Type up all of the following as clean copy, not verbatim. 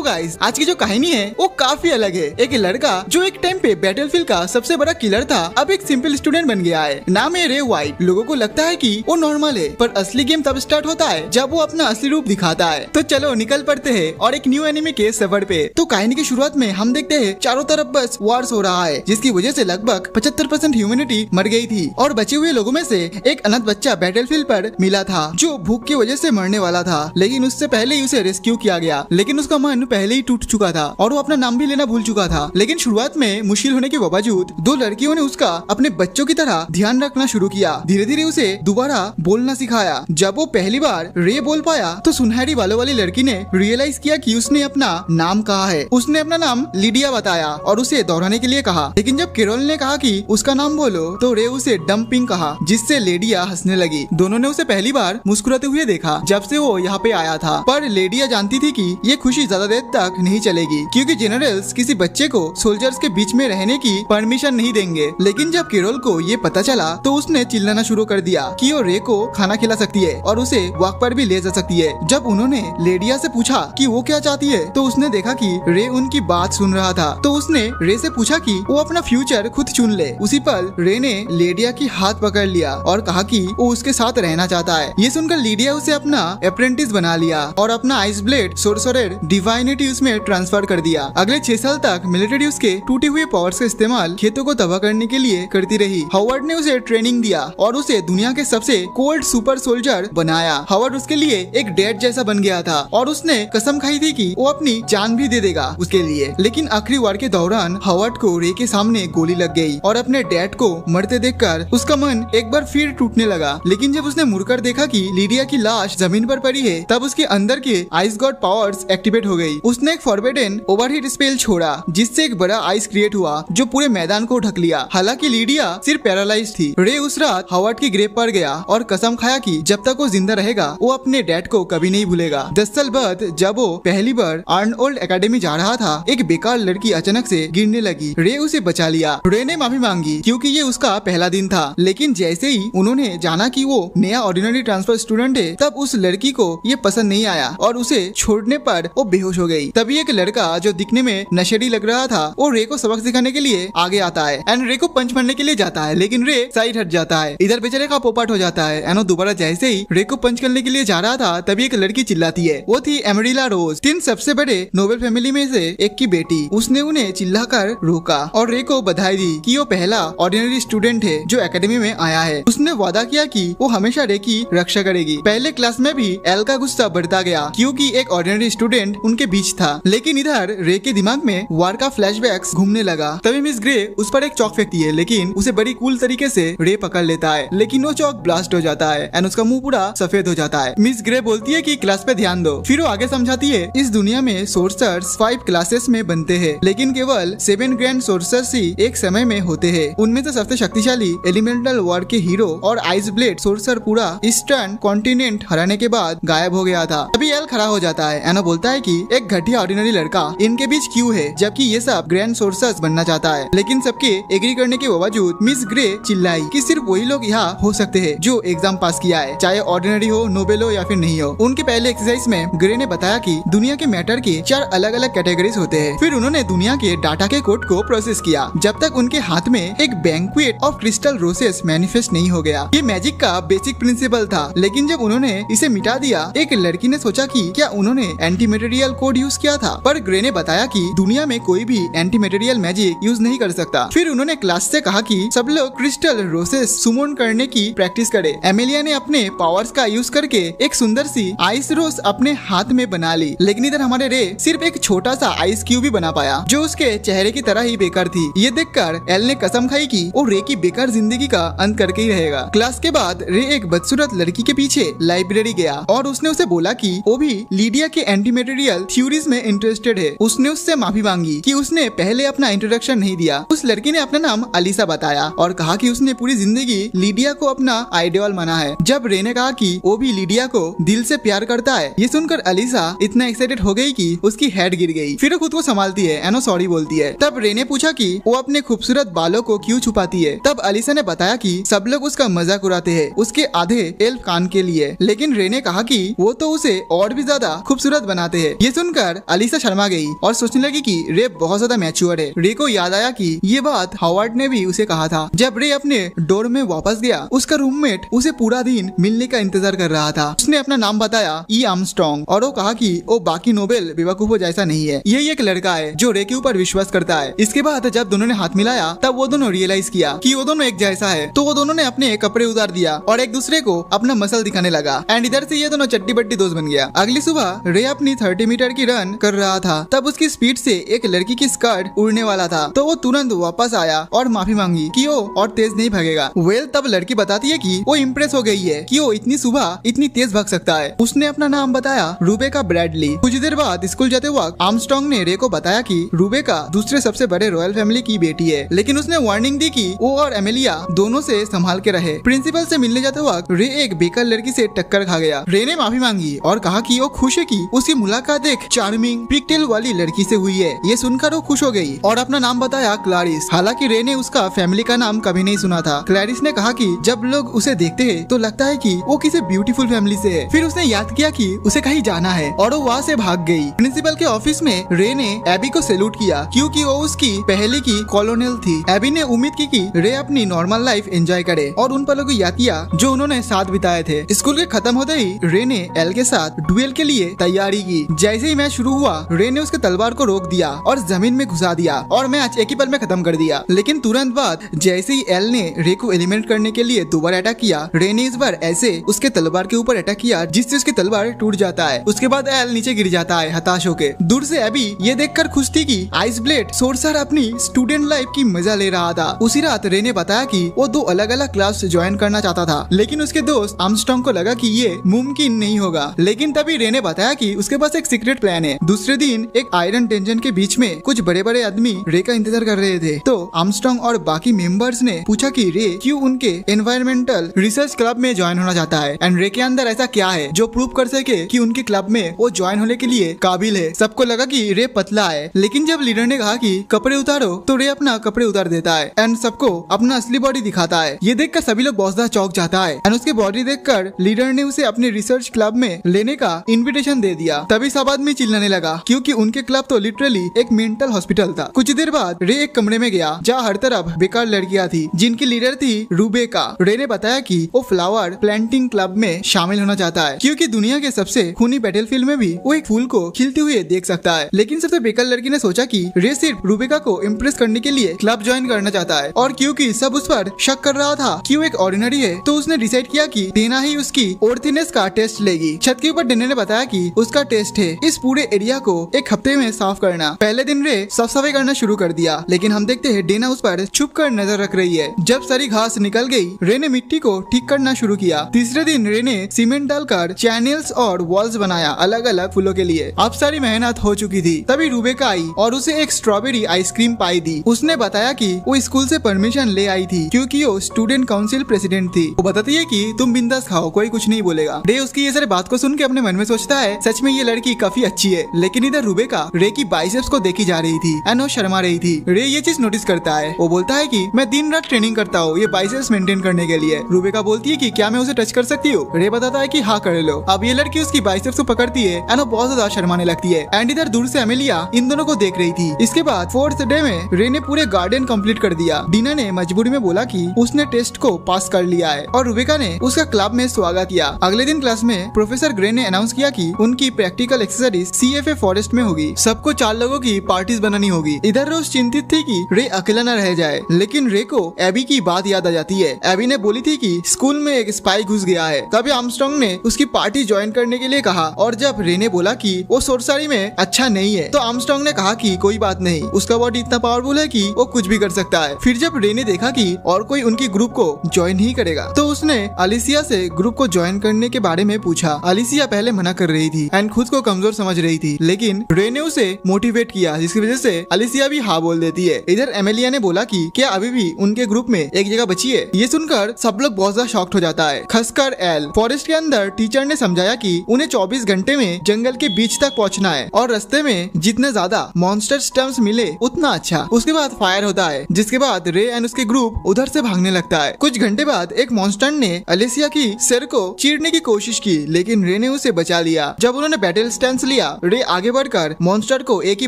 Guys, आज की जो कहानी है वो काफी अलग है। एक लड़का जो एक टाइम पे बैटलफील्ड का सबसे बड़ा किलर था, अब एक सिंपल स्टूडेंट बन गया है। नाम है रे व्हाइट। लोगों को लगता है कि वो नॉर्मल है, पर असली गेम तब स्टार्ट होता है जब वो अपना असली रूप दिखाता है। तो चलो निकल पड़ते हैं और एक न्यू एनिमे के सफर पे। तो कहानी की शुरुआत में हम देखते हैं चारों तरफ बस वॉर्स हो रहा है, जिसकी वजह से लगभग 75% ह्यूमैनिटी मर गई थी और बचे हुए लोगों में से एक अनाथ बच्चा बैटलफील्ड पर मिला था जो भूख की वजह से मरने वाला था। लेकिन उससे पहले ही उसे रेस्क्यू किया गया, लेकिन उसका मन पहले ही टूट चुका था और वो अपना नाम भी लेना भूल चुका था। लेकिन शुरुआत में मुश्किल होने के बावजूद दो लड़कियों ने उसका अपने बच्चों की तरह ध्यान रखना शुरू किया। धीरे धीरे उसे दोबारा बोलना सिखाया। जब वो पहली बार रे बोल पाया तो सुनहरी बालों वाली लड़की ने रियलाइज किया कि उसने अपना नाम कहा है। उसने अपना नाम लिडिया बताया और उसे दोहराने के लिए कहा। लेकिन जब केरोल ने कहा कि उसका नाम बोलो तो रे उसे डम्पिंग कहा, जिससे लेडिया हंसने लगी। दोनों ने उसे पहली बार मुस्कुराते हुए देखा जब से वो यहाँ पे आया था, पर लेडिया जानती थी कि ये खुशी ज्यादा देर तक नहीं चलेगी, क्योंकि जनरल्स किसी बच्चे को सोल्जर्स के बीच में रहने की परमिशन नहीं देंगे। लेकिन जब केरोल को ये पता चला तो उसने चिल्लाना शुरू कर दिया कि वो रे को खाना खिला सकती है और उसे वॉक पर भी ले जा सकती है। जब उन्होंने लेडिया से पूछा कि वो क्या चाहती है तो उसने देखा कि रे उनकी बात सुन रहा था। तो उसने रे से पूछा कि वो अपना फ्यूचर खुद चुन ले। उसी पल रे ने लेडिया की हाथ पकड़ लिया और कहा कि वो उसके साथ रहना चाहता है। ये सुनकर लिडिया उसे अपना अप्रेंटिस बना लिया और अपना आइस ब्लेड सोर्सरर डिवाइनिटी उसमें ट्रांसफर कर दिया। अगले 6 साल तक मिलिट्री उसके टूटे हुए पावर्स का इस्तेमाल खेतों को तबाह करने के लिए करती रही। हावर्ड ने उसे ट्रेनिंग दिया और उसे दुनिया के सबसे कोल्ड सुपर सोल्जर बनाया। हावर्ड उसके लिए एक डैड जैसा बन गया था और उसने कसम खाई थी कि वो अपनी जान भी दे देगा उसके लिए। लेकिन आखिरी वार के दौरान हावर्ड को रे के सामने गोली लग गई और अपने डैड को मरते देखकर उसका मन एक बार फिर टूटने लगा। लेकिन जब उसने मुड़कर देखा कि लिडिया की लाश जमीन पर पड़ी है, तब उसके अंदर के आइस गॉड पावर्स एक्टिवेट हो गई। उसने एक फॉरबिडन ओवरहीट स्पेल छोड़ा, जिससे एक बड़ा आइस क्रिएट हुआ जो पूरे मैदान को ढक लिया। हालांकि लिडिया सिर्फ पैरालाइज थी। रे उस रात हावर्ड की ग्रेव पर गया और कसम खाया कि जब तक वो जिंदा रहेगा वो अपने डैड को कभी नहीं भूलेगा। 10 साल बाद जब वो पहली बार अर्नोल्ड एकेडमी जा रहा था, एक बेकार लड़की अचानक से गिरने लगी। रे उसे बचा लिया। रे ने माफी मांगी क्योंकि ये उसका पहला दिन था। लेकिन जैसे ही उन्होंने जाना कि वो नया ऑर्डिनरी ट्रांसफर स्टूडेंट है, तब उस लड़की को ये पसंद नहीं आया और उसे छोड़ने पर वो बेहोश हो गई। तभी एक लड़का जो दिखने में नशेड़ी लग रहा था, वो रे को सबक सिखाने के लिए आगे आता है एंड रे को पंच मारने के लिए जाता है, लेकिन रे साइड हट जाता है। इधर बेचारे का पोपट हो जाता है एंड दोबारा जैसे ही रे को पंच करने के लिए जा रहा था, तभी एक लड़की चिल्लाती है। वो थी एमरिला रोज, 3 सबसे बड़े नोबेल फैमिली में से एक की बेटी। उसने उन्हें चिल्लाकर रोका और रे को बधाई दी कि वो पहला ऑर्डिनरी स्टूडेंट है जो एकेडमी में आया है। उसने वादा किया कि वो हमेशा रे की रक्षा करेगी। पहले क्लास में भी एल का गुस्सा बढ़ता गया क्योंकि एक ऑर्डिनरी स्टूडेंट उनके बीच था। लेकिन इधर रे के दिमाग में वार का फ्लैशबैक्स घूमने लगा। तभी मिस ग्रे उस पर एक चौक फेंकती है, लेकिन उसे बड़ी कूल तरीके से रे पकड़ लेता है। लेकिन वो चौक ब्लास्ट हो जाता है एंड उसका मुंह पूरा सफेद हो जाता है। मिस ग्रे बोलती है कि क्लास पे ध्यान दो। फिर वो आगे समझाती है, इस दुनिया में सोर्सर्स 5 क्लासेस में बनते हैं, लेकिन केवल 7 ग्रैंड सोर्सर्स ही एक समय में होते हैं। उनमें से सबसे शक्तिशाली एलिमेंटल वार के हीरो और आइस ब्लेड सोर्सर पूरा ईस्टर्न कॉन्टिनेंट हराने के बाद गायब हो गया था। तभी एल खड़ा हो जाता है। एनो बोलता है कि एक घटिया ऑर्डिनरी लड़का इनके बीच क्यों है, जबकि ये सब ग्रैंड सोर्सर्स बनना चाहता है। लेकिन सबके एग्री करने के बावजूद मिस ग्रे चिल्लाई कि सिर्फ वही लोग यहाँ हो सकते हैं जो एग्जाम पास किया है, चाहे ऑर्डिनरी हो, नोबेल हो या फिर नहीं हो। उनके पहले एक्सरसाइज में ग्रे ने बताया कि दुनिया के मैटर के 4 अलग अलग कैटेगरीज होते हैं। फिर उन्होंने दुनिया के डाटा के कोड को प्रोसेस किया जब तक उनके हाथ में एक बैंक्वेट ऑफ क्रिस्टल रोसेस मैनिफेस्ट नहीं हो गया। ये मैजिक का बेसिक प्रिंसिपल था, लेकिन जब उन्होंने इसे मिटा दिया, एक लड़की ने सोचा कि क्या उन्होंने एंटी मटेरियल कोड यूज किया था, पर ग्रे ने बताया कि दुनिया में कोई भी एंटी मटेरियल मैजिक यूज नहीं कर सकता। फिर उन्होंने क्लास से कहा कि सब लोग क्रिस्टल रोसेस सुमन करने की प्रैक्टिस करें। एमिलिया ने अपने पावर्स का यूज करके एक सुंदर सी आइस रोज अपने हाथ में बना ली, लेकिन इधर हमारे रे सिर्फ एक छोटा सा आइस क्यूब ही बना पाया जो उसके चेहरे की तरह ही बेकार थी। ये देखकर एल ने कसम खाई कि वो रे की बेकार जिंदगी का अंत करके ही रहेगा। क्लास के बाद रे एक बदसूरत लड़की के पीछे लाइब्रेरी गया और उसने उसे बोला कि वो भी लिडिया के एंटी मटेरियल थ्योरीज में इंटरेस्टेड है। उसने उससे माफी मांगी कि उसने पहले अपना इंट्रोडक्शन नहीं दिया। उस लड़की ने अपना नाम अलीसा बताया और कहा कि उसने पूरी जिंदगी लिडिया को अपना आइडियल माना है। जब रे ने कहा कि वो भी लिडिया को दिल से प्यार करता है, ये सुनकर अलीसा इतना एक्साइटेड हो गई कि उसकी हेड गिर गई। फिर वो खुद को संभालती है एनो सॉरी बोलती है। तब रे ने पूछा कि वो अपने खूबसूरत बालों को क्यों छुपाती है। तब अलीसा ने बताया कि सब लोग उसका मजाक उड़ाते हैं उसके आधे एल्फ कान के लिए, लेकिन रे ने कहा कि वो तो उसे और भी ज्यादा खूबसूरत बनाते हैं। ये सुनकर सुनकर अलीसा शर्मा गई और सोचने लगी कि रे बहुत ज्यादा मैच्योर है। रे को याद आया कि ये बात हावर्ड ने भी उसे कहा था। जब रे अपने डोर में वापस गया, उसका रूममेट उसे पूरा दिन मिलने का इंतजार कर रहा था। उसने अपना नाम बताया ई आर्मस्ट्रॉन्ग और वो कहा कि वो बाकी नोबेल बेवकूफों जैसा नहीं है, यही एक लड़का है जो रे के ऊपर विश्वास करता है। इसके बाद जब दोनों ने हाथ मिलाया तब वो दोनों रियलाइज किया कि वो दोनों एक जैसा है, तो वो दोनों ने अपने कपड़े उतार दिया और एक दूसरे को अपना मसल दिखाने लगा। एंड इधर से ये दोनों चट्टी बट्टी दोस्त बन गया। अगली सुबह रे अपनी 30 मीटर की रन कर रहा था, तब उसकी स्पीड से एक लड़की की स्कर्ट उड़ने वाला था, तो वो तुरंत वापस आया और माफी मांगी कि वो और तेज नहीं भागेगा। वेल तब लड़की बताती है कि वो इम्प्रेस हो गई है कि वो इतनी सुबह इतनी तेज भाग सकता है। उसने अपना नाम बताया रूबेका ब्रैडली। कुछ देर बाद स्कूल जाते वक्त आर्मस्ट्रॉन्ग ने रे को बताया कि रूबेका दूसरे सबसे बड़े रॉयल फैमिली की बेटी है, लेकिन उसने वार्निंग दी कि वो और एमेलिया दोनों से संभाल के रहे। प्रिंसिपल से मिलने जाते वक्त रे एक बेकार लड़की से टक्कर खा गया। रे ने माफी मांगी और कहा कि वो खुश है कि उसकी मुलाकात एक चार्मिंग पिगटेल वाली लड़की से हुई है। ये सुनकर वो खुश हो गई और अपना नाम बताया क्लैरिस। हालांकि रे ने उसका फैमिली का नाम कभी नहीं सुना था। क्लैरिस ने कहा कि जब लोग उसे देखते हैं तो लगता है कि वो किसी ब्यूटीफुल फैमिली से है। फिर उसने याद किया कि उसे कहीं जाना है और वो वहाँ से भाग गई। प्रिंसिपल के ऑफिस में रे ने एबी को सैल्यूट किया क्योंकि वो उसकी पहले की कॉलोनियल थी। एबी ने उम्मीद की कि रे अपनी नॉर्मल लाइफ एंजॉय करे और उन पलों को याद किया जो उन्होंने साथ बिताए थे। स्कूल के खत्म होते ही रे ने एल के साथ डुएल के लिए तैयारी की। जैसे ही मैच शुरू हुआ, रे ने उसके तलवार को रोक दिया और जमीन में घुसा दिया और मैच एक ही पल में खत्म कर दिया। लेकिन तुरंत बाद जैसे ही एल ने रे को एलिमिनेट करने के लिए दोबारा अटैक किया, रे ने इस बार ऐसे उसके तलवार के ऊपर अटैक किया जिससे उसकी तलवार टूट जाता है। उसके बाद एल नीचे गिर जाता है हताश होके। दूर से एबी ये देखकर खुश थी कि आइस ब्लेड सोर्सर अपनी स्टूडेंट लाइफ की मजा ले रहा था। उसी रात रे ने बताया कि वो 2 अलग अलग क्लास ज्वाइन करना चाहता था, लेकिन उसके दोस्त आर्मस्ट्रॉन्ग को लगा कि ये मुमकिन नहीं होगा। लेकिन तभी रे ने बताया कि उसके पास एक सीक्रेट प्लान है। दूसरे दिन एक आयरन टेंशन के बीच में कुछ बड़े बड़े आदमी रे का इंतजार कर रहे थे, तो आर्मस्ट्रॉन्ग और बाकी मेंबर्स ने पूछा कि रे क्यों उनके एनवायरमेंटल रिसर्च क्लब में ज्वाइन होना चाहता है एंड रे के अंदर ऐसा क्या है जो प्रूव कर सके कि उनके क्लब में वो ज्वाइन होने के लिए काबिल है। सबको लगा कि रे पतला है, लेकिन जब लीडर ने कहा कि कपड़े उतारो तो रे अपना कपड़े उतार देता है एंड सबको अपना असली बॉडी दिखाता है। ये देखकर सभी लोग बहुत ज्यादा चौंक जाता है एंड उसकी बॉडी देखकर लीडर ने उसे अपने रिसर्च क्लब में लेने का इन्विटेशन दे दिया। तभी सब आदमी चिल्लाने लगा क्योंकि उनके क्लब तो लिटरली एक मेंटल हॉस्पिटल था। कुछ देर बाद रे एक कमरे में गया जहाँ हर तरफ बेकार लड़कियां थी जिनकी लीडर थी रूबेका। रे ने बताया कि वो फ्लावर प्लांटिंग क्लब में शामिल होना चाहता है क्योंकि दुनिया के सबसे खूनी बैटलफील्ड में भी वो एक फूल को खिलते हुए देख सकता है। लेकिन सबसे बेकार लड़की ने सोचा कि रे सिर्फ रूबेका को इम्प्रेस करने के लिए क्लब ज्वाइन करना चाहता है और क्योंकि सब उस पर शक कर रहा था कि वो एक ऑर्डिनरी है, तो उसने डिसाइड किया कि डेना ही उसकी ऑर्थीनेस का टेस्ट लेगी। छत के ऊपर डेना ने बताया कि उसका टेस्ट है इस पूरे एरिया को एक हफ्ते में साफ करना। पहले दिन रे साफ सफाई करना शुरू कर दिया, लेकिन हम देखते हैं डेना उस पर छुप कर नजर रख रही है। जब सारी घास निकल गई, रे ने मिट्टी को ठीक करना शुरू किया। तीसरे दिन रे ने सीमेंट डालकर चैनल्स और वॉल्स बनाया अलग अलग फूलों के लिए। अब सारी मेहनत हो चुकी थी, तभी रूबेका आई और उसे एक स्ट्रॉबेरी आइसक्रीम पाई दी। उसने बताया कि वो स्कूल से परमिशन ले आई थी क्योंकि वो स्टूडेंट काउंसिल प्रेसिडेंट थी। वो बताती है कि तुम बिंदास खाओ, कोई कुछ नहीं बोलेगा। रे उसकी ये सारी बात को सुन के अपने मन में सोचता है सच में ये लड़की काफी अच्छी है। लेकिन इधर रूबेका रे की बाइसेप्स को देखी जा रही थी एंड वो शर्मा रही थी। रे ये चीज नोटिस करता है। वो बोलता है कि मैं दिन रात ट्रेनिंग करता हूँ ये बाइसेप्स मेंटेन करने के लिए। रूबेका बोलती है कि क्या मैं उसे टच कर सकती हूँ? रे बताता है कि हाँ कर लो। अब ये लड़की उसकी बाइसेप्स को पकड़ती है एंड वो बहुत ज्यादा शर्माने लगती है। एंड इधर दूर से एमेलिया इन दोनों को देख रही थी। इसके बाद 4th डे में रे ने पूरे गार्डन कंप्लीट कर दिया। डीना ने मजबूरी में बोला कि उसने टेस्ट को पास कर लिया है और रूबेका ने उसका क्लब में स्वागत किया। अगले दिन क्लास में प्रोफेसर ग्रे ने अनाउंस किया कि उनकी प्रैक्टिकल एक्सरसाइज CFA फॉरेस्ट में होगी। सबको 4 लोगों की पार्टीज बनानी होगी। इधर रोज चिंतित थी कि रे अकेला न रह जाए, लेकिन रे को एबी की बात याद आ जाती है। एबी ने बोली थी कि स्कूल में एक स्पाई घुस गया है। तभी आर्मस्ट्रॉन्ग ने उसकी पार्टी ज्वाइन करने के लिए कहा और जब रे ने बोला कि वो सोरसारी में अच्छा नहीं है, तो आर्मस्ट्रॉन्ग ने कहा कि कोई बात नहीं, उसका बॉडी इतना पावरफुल है कि वो कुछ भी कर सकता है। फिर जब रे ने देखा कि और कोई उनकी ग्रुप को ज्वाइन नहीं करेगा, तो उसने अलिसिया से ग्रुप को ज्वाइन करने के बारे में पूछा। अलिसिया पहले मना कर रही थी एंड खुद को कमजोर समझ रही थी, लेकिन रे ने उसे मोटिवेट किया जिसकी वजह से अलिसिया भी हाँ बोल देती है। इधर एमेलिया ने बोला कि क्या अभी भी उनके ग्रुप में एक जगह बची है? ये सुनकर सब लोग बहुत ज्यादा शॉक्ड हो जाता है, खासकर एल। फॉरेस्ट के अंदर टीचर ने समझाया कि उन्हें 24 घंटे में जंगल के बीच तक पहुंचना है और रास्ते में जितने ज्यादा मॉन्स्टर स्टम्प्स मिले उतना अच्छा। उसके बाद फायर होता है, जिसके बाद रे एंड उसके ग्रुप उधर से भागने लगता है। कुछ घंटे बाद एक मॉन्स्टर ने अलिसिया की सिर को चीरने की कोशिश की, लेकिन रे ने उसे बचा लिया। जब उन्होंने बैटल स्टैंस लिया किया, रे आगे बढ़कर मॉन्स्टर को एक ही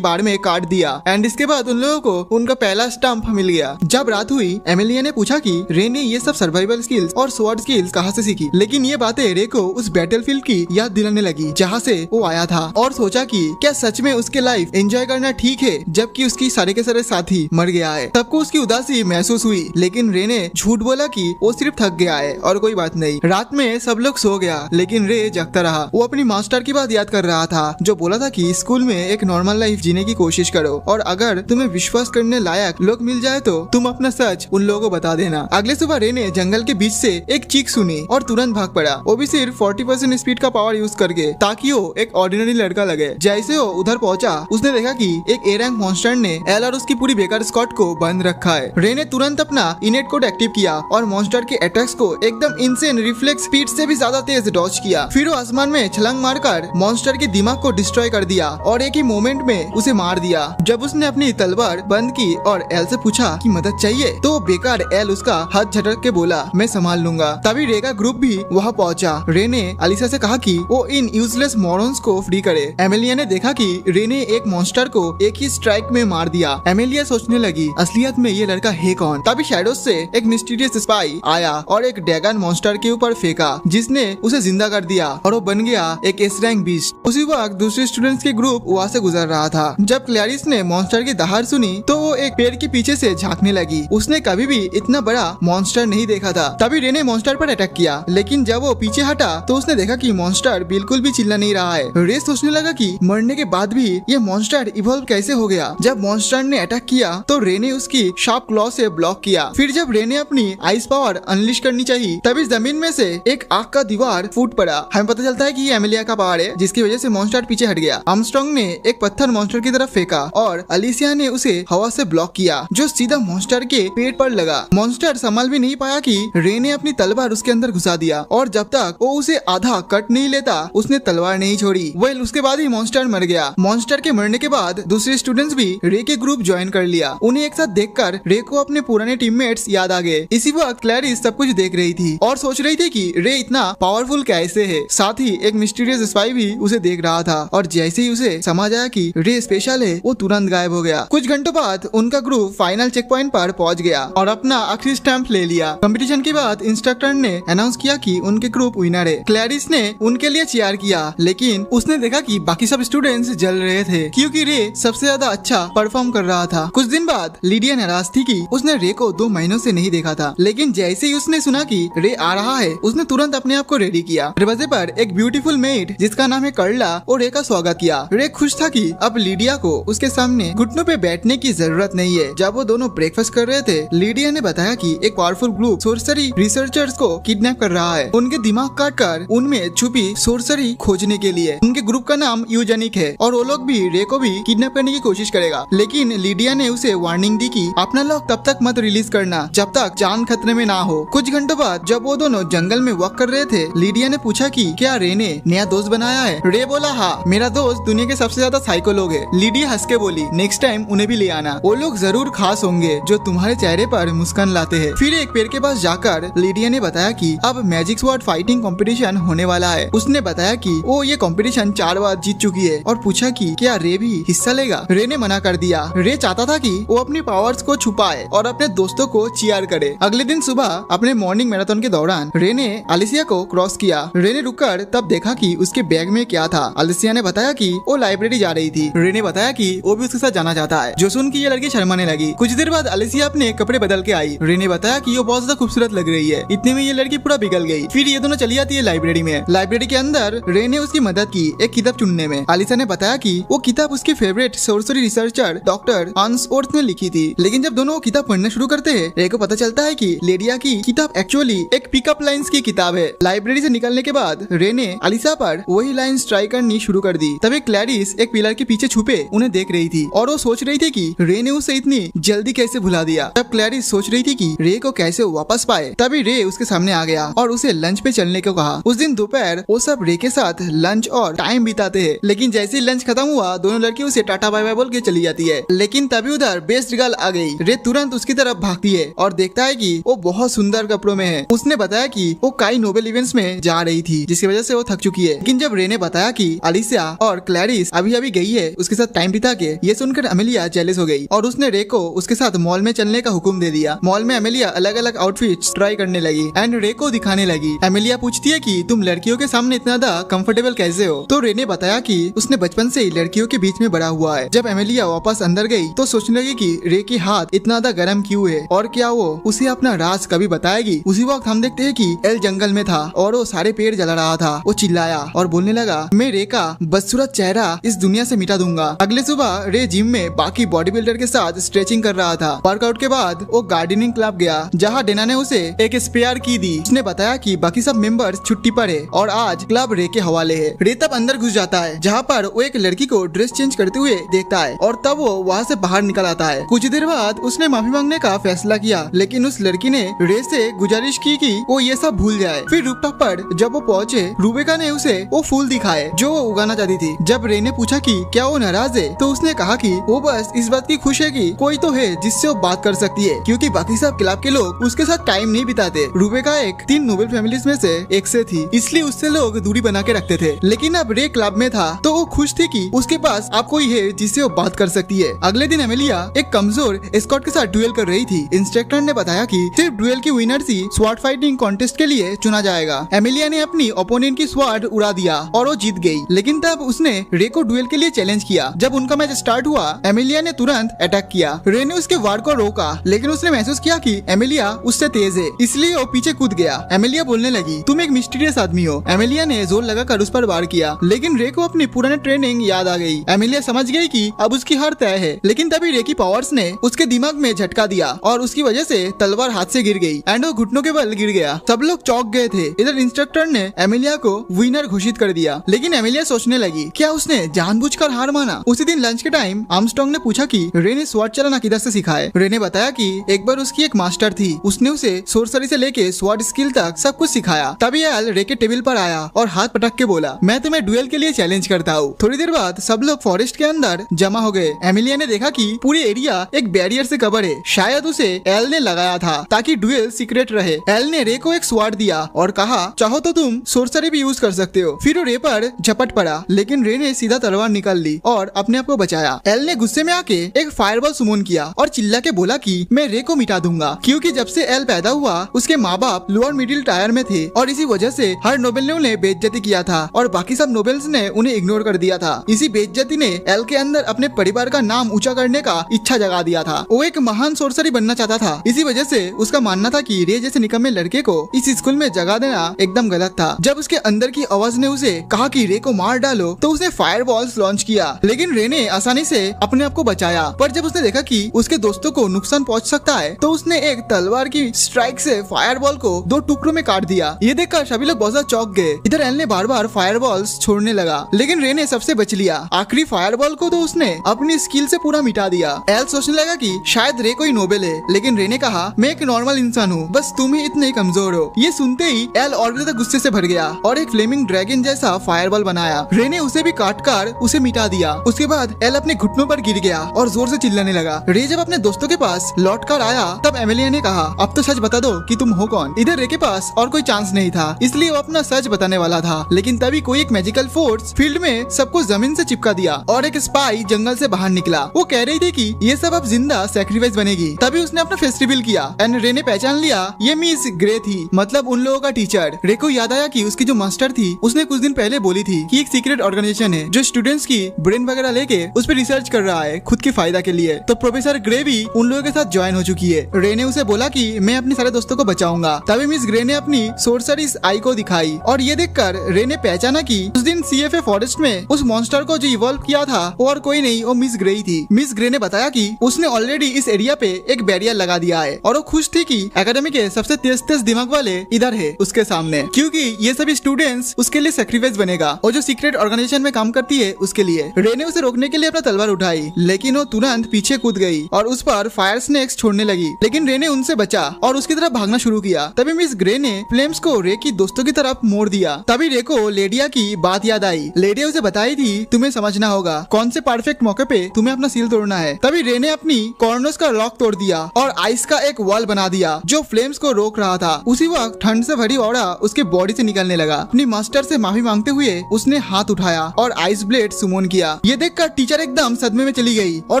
बार में काट दिया एंड इसके बाद उन लोगों को उनका पहला स्टंप मिल गया। जब रात हुई, एमिलिया ने पूछा कि रे ने ये सब सर्वाइवल स्किल्स और स्वॉर्ड स्किल्स कहाँ से सीखी, लेकिन ये बातें रे को उस बैटलफील्ड की याद दिलाने लगी जहाँ से वो आया था और सोचा कि क्या सच में उसके लाइफ एंजॉय करना ठीक है जबकि उसकी सारे के सारे साथी मर गया है। सबको उसकी उदासी महसूस हुई, लेकिन रे ने झूठ बोला कि वो सिर्फ थक गया है और कोई बात नहीं। रात में सब लोग सो गया, लेकिन रे जगता रहा। वो अपनी मास्टर की बात याद कर रहा था जो बोला था कि स्कूल में एक नॉर्मल लाइफ जीने की कोशिश करो और अगर तुम्हें विश्वास करने लायक लोग मिल जाए तो तुम अपना सच उन लोगों को बता देना। अगले सुबह रे ने जंगल के बीच से एक चीख सुनी और तुरंत भाग पड़ा, वो भी सिर्फ 40% स्पीड का पावर यूज करके, ताकि वो एक ऑर्डिनरी लड़का लगे। जैसे वो उधर पहुंचा, उसने देखा कि एक ए रैंक मॉन्स्टर ने एल और उसकी पूरी बेकार स्क्वाड को बंद रखा है। रे ने तुरंत अपना इनेट कोड एक्टिव किया और मॉन्स्टर के अटैक्स को एकदम इनसेन रिफ्लेक्स स्पीड से भी ज्यादा तेज डॉज किया। फिर वो आसमान में छलांग मारकर मॉन्स्टर के दिमाग को डिस्ट्रॉय कर दिया और एक ही मोमेंट में उसे मार दिया। जब उसने अपनी तलवार बंद की और एल से पूछा कि मदद चाहिए, तो बेकार एल उसका हाथ झटक के बोला मैं संभाल लूंगा। तभी रे का ग्रुप भी वहाँ पहुँचा। रे ने अलीसा से कहा कि वो इन यूजलेस मॉरन्स को फ्री करे। एमिलिया ने देखा कि रे ने एक मॉन्स्टर को एक ही स्ट्राइक में मार दिया। एमिलिया सोचने लगी असलियत में ये लड़का है कौन। तभी शैडोज से एक मिस्टीरियस स्पाई आया और एक ड्रैगन मॉन्स्टर के ऊपर फेंका जिसने उसे जिंदा कर दिया और वो बन गया एक एस रैंक बीस्ट। उसी वक्त दूसरे स्टूडेंट्स के ग्रुप वहाँ से गुजर रहा था। जब क्लैरिस ने मॉन्स्टर की दहाड़ सुनी तो वो एक पेड़ के पीछे से झांकने लगी। उसने कभी भी इतना बड़ा मॉन्स्टर नहीं देखा था। तभी रे ने मॉन्स्टर पर अटैक किया, लेकिन जब वो पीछे हटा तो उसने देखा कि मॉन्स्टर बिल्कुल भी चिल्ला नहीं रहा है। रे सोचने लगा कि मरने के बाद भी ये मॉन्स्टर इवॉल्व कैसे हो गया। जब मॉन्स्टर ने अटैक किया तो रे ने उसकी शार्प क्लॉ से ब्लॉक किया। फिर जब रे ने अपनी आइस पावर अनलिश करनी चाहिए, तभी जमीन में से एक आग का दीवार फूट पड़ा। हमें पता चलता है कि ये एमिलिया का पावर है, जिसकी वजह से मॉन्स्टर पीछे हट गया। आर्मस्ट्रांग ने एक पत्थर मॉन्स्टर की तरफ फेंका और अलिसिया ने उसे हवा से ब्लॉक किया, जो सीधा मॉन्स्टर के पेट पर लगा। मॉन्स्टर संभाल भी नहीं पाया कि रे ने अपनी तलवार उसके अंदर घुसा दिया और जब तक वो उसे आधा कट नहीं लेता उसने तलवार नहीं छोड़ी। वेल उसके बाद ही मॉन्स्टर मर गया। मॉन्स्टर के मरने के बाद दूसरे स्टूडेंट्स भी रे के ग्रुप ज्वाइन कर लिया। उन्हें एक साथ देखकर रे को अपने पुराने टीममेट्स याद आ गए। इसी वक्त क्लैरिस सब कुछ देख रही थी और सोच रही थी कि रे इतना पावरफुल कैसे है। साथ ही एक मिस्टीरियस स्पाई भी उसे देख रहा था और जैसे ही उसे समझ आया कि रे स्पेशल है, वो तुरंत गायब हो गया। कुछ घंटों बाद उनका ग्रुप फाइनल चेक पॉइंट पर पहुंच गया और अपना आखिरी स्टैंप ले लिया। कंपटीशन के बाद इंस्ट्रक्टर ने अनाउंस किया कि उनके ग्रुप विनर है। क्लैरिस ने उनके लिए चीयर किया, लेकिन उसने देखा कि बाकी सब स्टूडेंट्स जल रहे थे क्योंकि रे सबसे ज्यादा अच्छा परफॉर्म कर रहा था। कुछ दिन बाद लिडिया नाराज थी कि उसने रे को 2 महीनों से नहीं देखा था, लेकिन जैसे ही उसने सुना कि रे आ रहा है, उसने तुरंत अपने आप को रेडी किया। दरवाजे पर एक ब्यूटीफुल मेड जिसका नाम है कर्ला और रे का स्वागत किया। रे खुश था कि अब लिडिया को उसके सामने घुटनों पे बैठने की जरूरत नहीं है। जब वो दोनों ब्रेकफास्ट कर रहे थे, लिडिया ने बताया कि एक पावरफुल ग्रुप सोर्सरी रिसर्चर्स को किडनैप कर रहा है, उनके दिमाग काट कर उनमें छुपी सोर्सरी खोजने के लिए। उनके ग्रुप का नाम यूजेनिक है और वो लोग भी रे को भी किडनैप करने की कोशिश करेगा। लेकिन लिडिया ने उसे वार्निंग दी कि अपना लॉक तब तक मत रिलीज करना जब तक जान खतरे में ना हो। कुछ घंटों बाद जब वो दोनों जंगल में वॉक कर रहे थे, लिडिया ने पूछा कि क्या रे ने नया दोस्त बनाया है। रे बोला हाँ, मेरा दोस्त दुनिया के सबसे ज्यादा साइको लोग है। लिडिया हंस के बोली नेक्स्ट टाइम उन्हें भी ले आना, वो लोग जरूर खास होंगे जो तुम्हारे चेहरे पर मुस्कान लाते हैं। फिर एक पेड़ के पास जाकर लिडिया ने बताया कि अब मैजिक स्वॉर्ड फाइटिंग कंपटीशन होने वाला है। उसने बताया कि वो ये कंपटीशन 4 बार जीत चुकी है और पूछा कि क्या रे भी हिस्सा लेगा। रे ने मना कर दिया। रे चाहता था कि वो अपनी पावर्स को छुपाए और अपने दोस्तों को चीयर करे। अगले दिन सुबह अपने मॉर्निंग मैराथन के दौरान रे ने अलिसिया को क्रॉस किया। रे ने रुककर तब देखा कि उसके बैग में क्या था। अलिसिया ने बताया कि वो लाइब्रेरी जा रही थी। रे ने बताया कि वो भी उसके साथ जाना चाहता है, जो सुन के ये लड़की शर्माने लगी। कुछ देर बाद अलिसिया अपने कपड़े बदल के आई। रे ने बताया कि वो बहुत ज्यादा खूबसूरत लग रही है। इतने में ये लड़की पूरा पिघल गई। फिर ये दोनों चली जाती है लाइब्रेरी में। लाइब्रेरी के अंदर रे ने उसकी मदद की एक किताब चुनने में। अलिसिया ने बताया कि वो किताब उसके फेवरेट सोर्सरी रिसर्चर डॉक्टर हंस ओर्थ ने लिखी थी। लेकिन जब दोनों वो किताब पढ़ना शुरू करते हैं, रे को पता चलता है कि लिडिया की किताब एक्चुअली एक पिकअप लाइंस की किताब है। लाइब्रेरी से निकलने के बाद रे ने अलिसा पर वही लाइंस ट्राई करनी शुरू कर दी। तभी क्लैरिस एक पिलर के पीछे छुपे उन्हें देख रही थी और वो सोच रही थी कि रे ने उसे इतनी जल्दी कैसे भुला दिया। तब क्लैरिस सोच रही थी कि रे को कैसे वापस पाए। तभी रे उसके सामने आ गया और उसे लंच पे चलने को कहा। उस दिन दोपहर वो सब रे के साथ लंच और टाइम बिताते हैं, लेकिन जैसे ही लंच खत्म हुआ दोनों लड़की उसे टाटा बाय बाय बोल के चली जाती है। लेकिन तभी उधर बेस्ट गर्ल आ गई। रे तुरंत उसकी तरफ भागती है और देखता है कि वो बहुत सुंदर कपड़ों में है। उसने बताया कि वो काई नोबेल इवेंट्स में जा रही थी जिसकी वजह से वो थक चुकी है। लेकिन जब रे ने बताया कि अलिसिया और क्लैरिस अभी अभी गई है उसके साथ टाइम बिता के। ये सुनकर अमेलिया जेलस हो गई और उसने रे को उसके साथ मॉल में चलने का हुक्म दे दिया। मॉल में अमेलिया अलग अलग आउटफिट्स ट्राई करने लगी एंड रे को दिखाने लगी। अमेलिया पूछती है कि तुम लड़कियों के सामने इतना ज्यादा कंफर्टेबल कैसे हो? तो रे ने बताया कि उसने बचपन से ही लड़कियों के बीच में बड़ा हुआ है। जब अमेलिया वापस अंदर गई तो सोचने लगी कि रे के हाथ इतना ज्यादा गर्म क्यों है और क्या वो उसे अपना राज कभी बताएगी। उसी वक्त हम देखते हैं कि एल जंगल में था और वो सारे पेड़ जला रहा था। वो चिल्लाया और बोलने लगा, मैं रे का बदसूरत चेहरा इस दुनिया से मिटा दूंगा। अगले सुबह रे जिम में बाकी बॉडी बिल्डर के साथ स्ट्रेचिंग कर रहा था। वर्कआउट के बाद वो गार्डनिंग क्लब गया जहाँ डेना ने उसे एक स्पेयर की दी। उसने बताया कि बाकी सब मेंबर्स छुट्टी पर है और आज क्लब रे के हवाले है। रे तब अंदर घुस जाता है जहाँ पर वो एक लड़की को ड्रेस चेंज करते हुए देखता है और तब वो वहाँ से बाहर निकल आता है। कुछ देर बाद उसने माफी मांगने का फैसला किया, लेकिन उस लड़की ने रे से गुजारिश की कि वो ये सब भूल जाए। फिर रूफटॉप पर जब वो पहुँचे, रूबेका ने उसे वो फूल दिखाए जो वो उगाना चाहती थी। जब रे ने पूछा कि क्या वो नाराज है तो उसने कहा कि वो बस इस बात की खुश है कि कोई तो है जिससे वो बात कर सकती है, क्योंकि बाकी सब क्लब के लोग उसके साथ टाइम नहीं बिताते। रूबेका एक 3 नोबेल फैमिलीज में से एक से थी, इसलिए उससे लोग दूरी बना के रखते थे। लेकिन अब रे क्लब में था तो वो खुश थी कि उसके पास अब कोई है जिससे वो बात कर सकती है। अगले दिन अमेलिया एक कमजोर एस्कॉर्ट के साथ ड्यूएल कर रही थी। इंस्ट्रक्टर ने बताया कि सिर्फ ड्यूएल की विनर्स ही स्वॉर्ड फाइटिंग कॉन्टेस्ट के लिए चुना जाएगा। अमेलिया ने अपनी ओपोनेंट की स्वॉर्ड उड़ा दिया और वो जीत गई। लेकिन तब उसने रे को ड्यूएल के लिए चैलेंज किया। जब उनका मैच स्टार्ट हुआ, अमेलिया ने तुरंत अटैक किया। रे ने उसके वार को रोका, लेकिन उसने महसूस किया कि अमेलिया उससे तेज है, इसलिए वो पीछे कूद गया। अमेलिया बोलने लगी, तुम एक मिस्टीरियस आदमी हो। अमेलिया ने जोर लगाकर उस पर वार किया, लेकिन रे को अपनी पुरानी ट्रेनिंग याद आ गई। अमेलिया समझ गई कि अब उसकी हार तय है, लेकिन तभी रे की पावर्स ने उसके दिमाग में झटका दिया और उसकी वजह से तलवार हाथ से गिर गई एंड वो घुटनों के बल गिर गया। सब लोग चौंक गए थे। इधर इंस्ट्रक्टर ने अमेलिया को विनर घोषित कर दिया, लेकिन अमेलिया सोचने लगी, क्या उसने जानबूझकर हार माना? उसी दिन लंच के टाइम आर्मस्ट्रांग ने पूछा कि रे ने स्वॉर्ड चलाना किधर से सीखा है। रे ने बताया कि एक बार उसकी एक मास्टर थी, उसने उसे सोर्सरी से लेके स्वॉर्ड स्किल तक सब कुछ सिखाया। तभी एल रे के टेबल पर आया और हाथ पटक के बोला, मैं तुम्हें ड्यूएल के लिए चैलेंज करता हूँ। थोड़ी देर बाद सब लोग फॉरेस्ट के अंदर जमा हो गए। एमिलिया ने देखा कि पूरी एरिया एक बैरियर से कवर है, शायद उसे एल ने लगाया था ताकि ड्यूएल सीक्रेट रहे। एल ने रे को एक स्वॉर्ड दिया और कहा, चाहो तो तुम सोर्सरी भी यूज कर सकते हो। फिर वो रे पर झपट पड़ा, लेकिन रे ने सीधा तलवार निकाल ली और अपने आप को बचाया। एल ने गुस्से में आके एक फायरबॉल सुमन किया और चिल्ला के बोला कि मैं रे को मिटा दूंगा, क्योंकि जब से एल पैदा हुआ उसके माँ बाप लोअर मिडिल टायर में थे और इसी वजह से हर नोबेल ने उन्हें बेइज्जती किया था और बाकी सब नोबेल्स ने उन्हें इग्नोर कर दिया था। इसी बेइज्जती ने एल के अंदर अपने परिवार का नाम ऊंचा करने का इच्छा जगा दिया था। वो एक महान सोर्सरी बनना चाहता था। इसी वजह से उसका मानना था कि रे जैसे निकम्मे लड़के को इस स्कूल में जगह देना एकदम गलत था। जब उसके अंदर की आवाज ने उसे कहा कि रे को मार डालो तो उसने फायरबॉल्स लॉन्च किया, लेकिन रे ने आसानी से अपने आप को बचाया। पर जब उसने देखा कि उसके दोस्तों को नुकसान पहुंच सकता है तो उसने एक तलवार की स्ट्राइक से फायरबॉल को 2 टुकड़ों में काट दिया। ये देखकर सभी लोग बहुत चौंक गए। इधर एल ने बार बार फायरबॉल्स छोड़ने लगा, लेकिन रे ने सबसे बच लिया। आखिरी फायरबॉल को तो उसने अपनी स्किल से पूरा मिटा दिया। एल सोचने लगा कि शायद रे कोई नोबेल है, लेकिन रे ने कहा, मैं एक नॉर्मल इंसान हूँ, बस तुम ही इतने कमजोर हो। ये सुनते ही एल और भी ज्यादा गुस्से से भर गया और एक फ्लेमिंग ड्रैगन जैसा फायरबॉल बनाया। रे ने उसे भी काट कर उसे मिटा दिया। उसके बाद एल अपने घुटनों पर गिर गया और जोर से चिल्लाने लगा। रे जब अपने दोस्तों के पास लौट कर आया तब एमिलिया ने कहा, अब तो सच बता दो कि तुम हो कौन। इधर रे के पास और कोई चांस नहीं था, इसलिए वो अपना सच बताने वाला था, लेकिन तभी कोई एक मैजिकल फोर्स फील्ड में सबको जमीन से चिपका दिया और एक स्पाई जंगल से बाहर निकला। वो कह रही थी कि ये सब अब जिंदा सैक्रिफाइस बनेगी। तभी उसने अपना फेस रिवील किया एंड रे ने पहचान लिया ये मिस ग्रे थी, मतलब उन लोगों का टीचर। रे को याद आया कि उसकी जो मास्टर थी उसने कुछ दिन पहले बोली थी कि एक सीक्रेट ऑर्गेनाइजेशन है जो स्टूडेंट्स की ब्रेन वगैरह लेके उस पर रिसर्च कर रहा है खुद के फायदा के लिए। तो प्रोफेसर ग्रे भी उन लोगों के साथ ज्वाइन हो चुकी है। रे ने उसे बोला कि मैं अपने सारे दोस्तों को बचाऊंगा। तभी मिस ग्रे ने अपनी सोर्सरीज आई को दिखाई और ये देखकर रे ने पहचाना कि उस दिन सीएफए फॉरेस्ट में उस मॉन्स्टर को जो इवॉल्व किया था वो और कोई नहीं, वो मिस ग्रे ही थी। मिस ग्रे ने बताया कि उसने ऑलरेडी इस एरिया पे एक बैरियर लगा दिया है और वो खुश थी कि एकेडमी के सबसे तेज दिमाग वाले इधर है उसके सामने, क्योंकि ये सभी स्टूडेंट्स उसके लिए सैक्रिफाइस बनेगा और जो सीक्रेट ऑर्गेनाइजेशन में काम करती है उसके लिए। रे ने उसे रोकने के लिए अपना तलवार उठाई, लेकिन वो तुरंत पीछे कूद गई और उस पर फायर स्नेक्स छोड़ने लगी, लेकिन रे ने उनसे बचा और उसकी तरफ भागना शुरू किया। तभी मिस ग्रे ने फ्लेम्स को रे की दोस्तों की तरफ मोड़ दिया। तभी रे को लेडिया की बात याद आई। लेडिया उसे बताई थी, तुम्हें समझना होगा कौन से परफेक्ट मौके पे तुम्हें अपना सील तोड़ना है। तभी रे ने अपनी कॉर्नर्स का लॉक तोड़ दिया और आइस का एक वॉल बना दिया जो फ्लेम्स को रोक रहा था। उसी वक्त ठंड से भरी ऑरा उसके बॉडी से निकलने लगा। अपनी मास्टर से माफी मांगते हुए उसने हाथ उठाया और आइस ब्लेड सुमोन किया। ये देखकर टीचर एकदम सदमे में चली गई और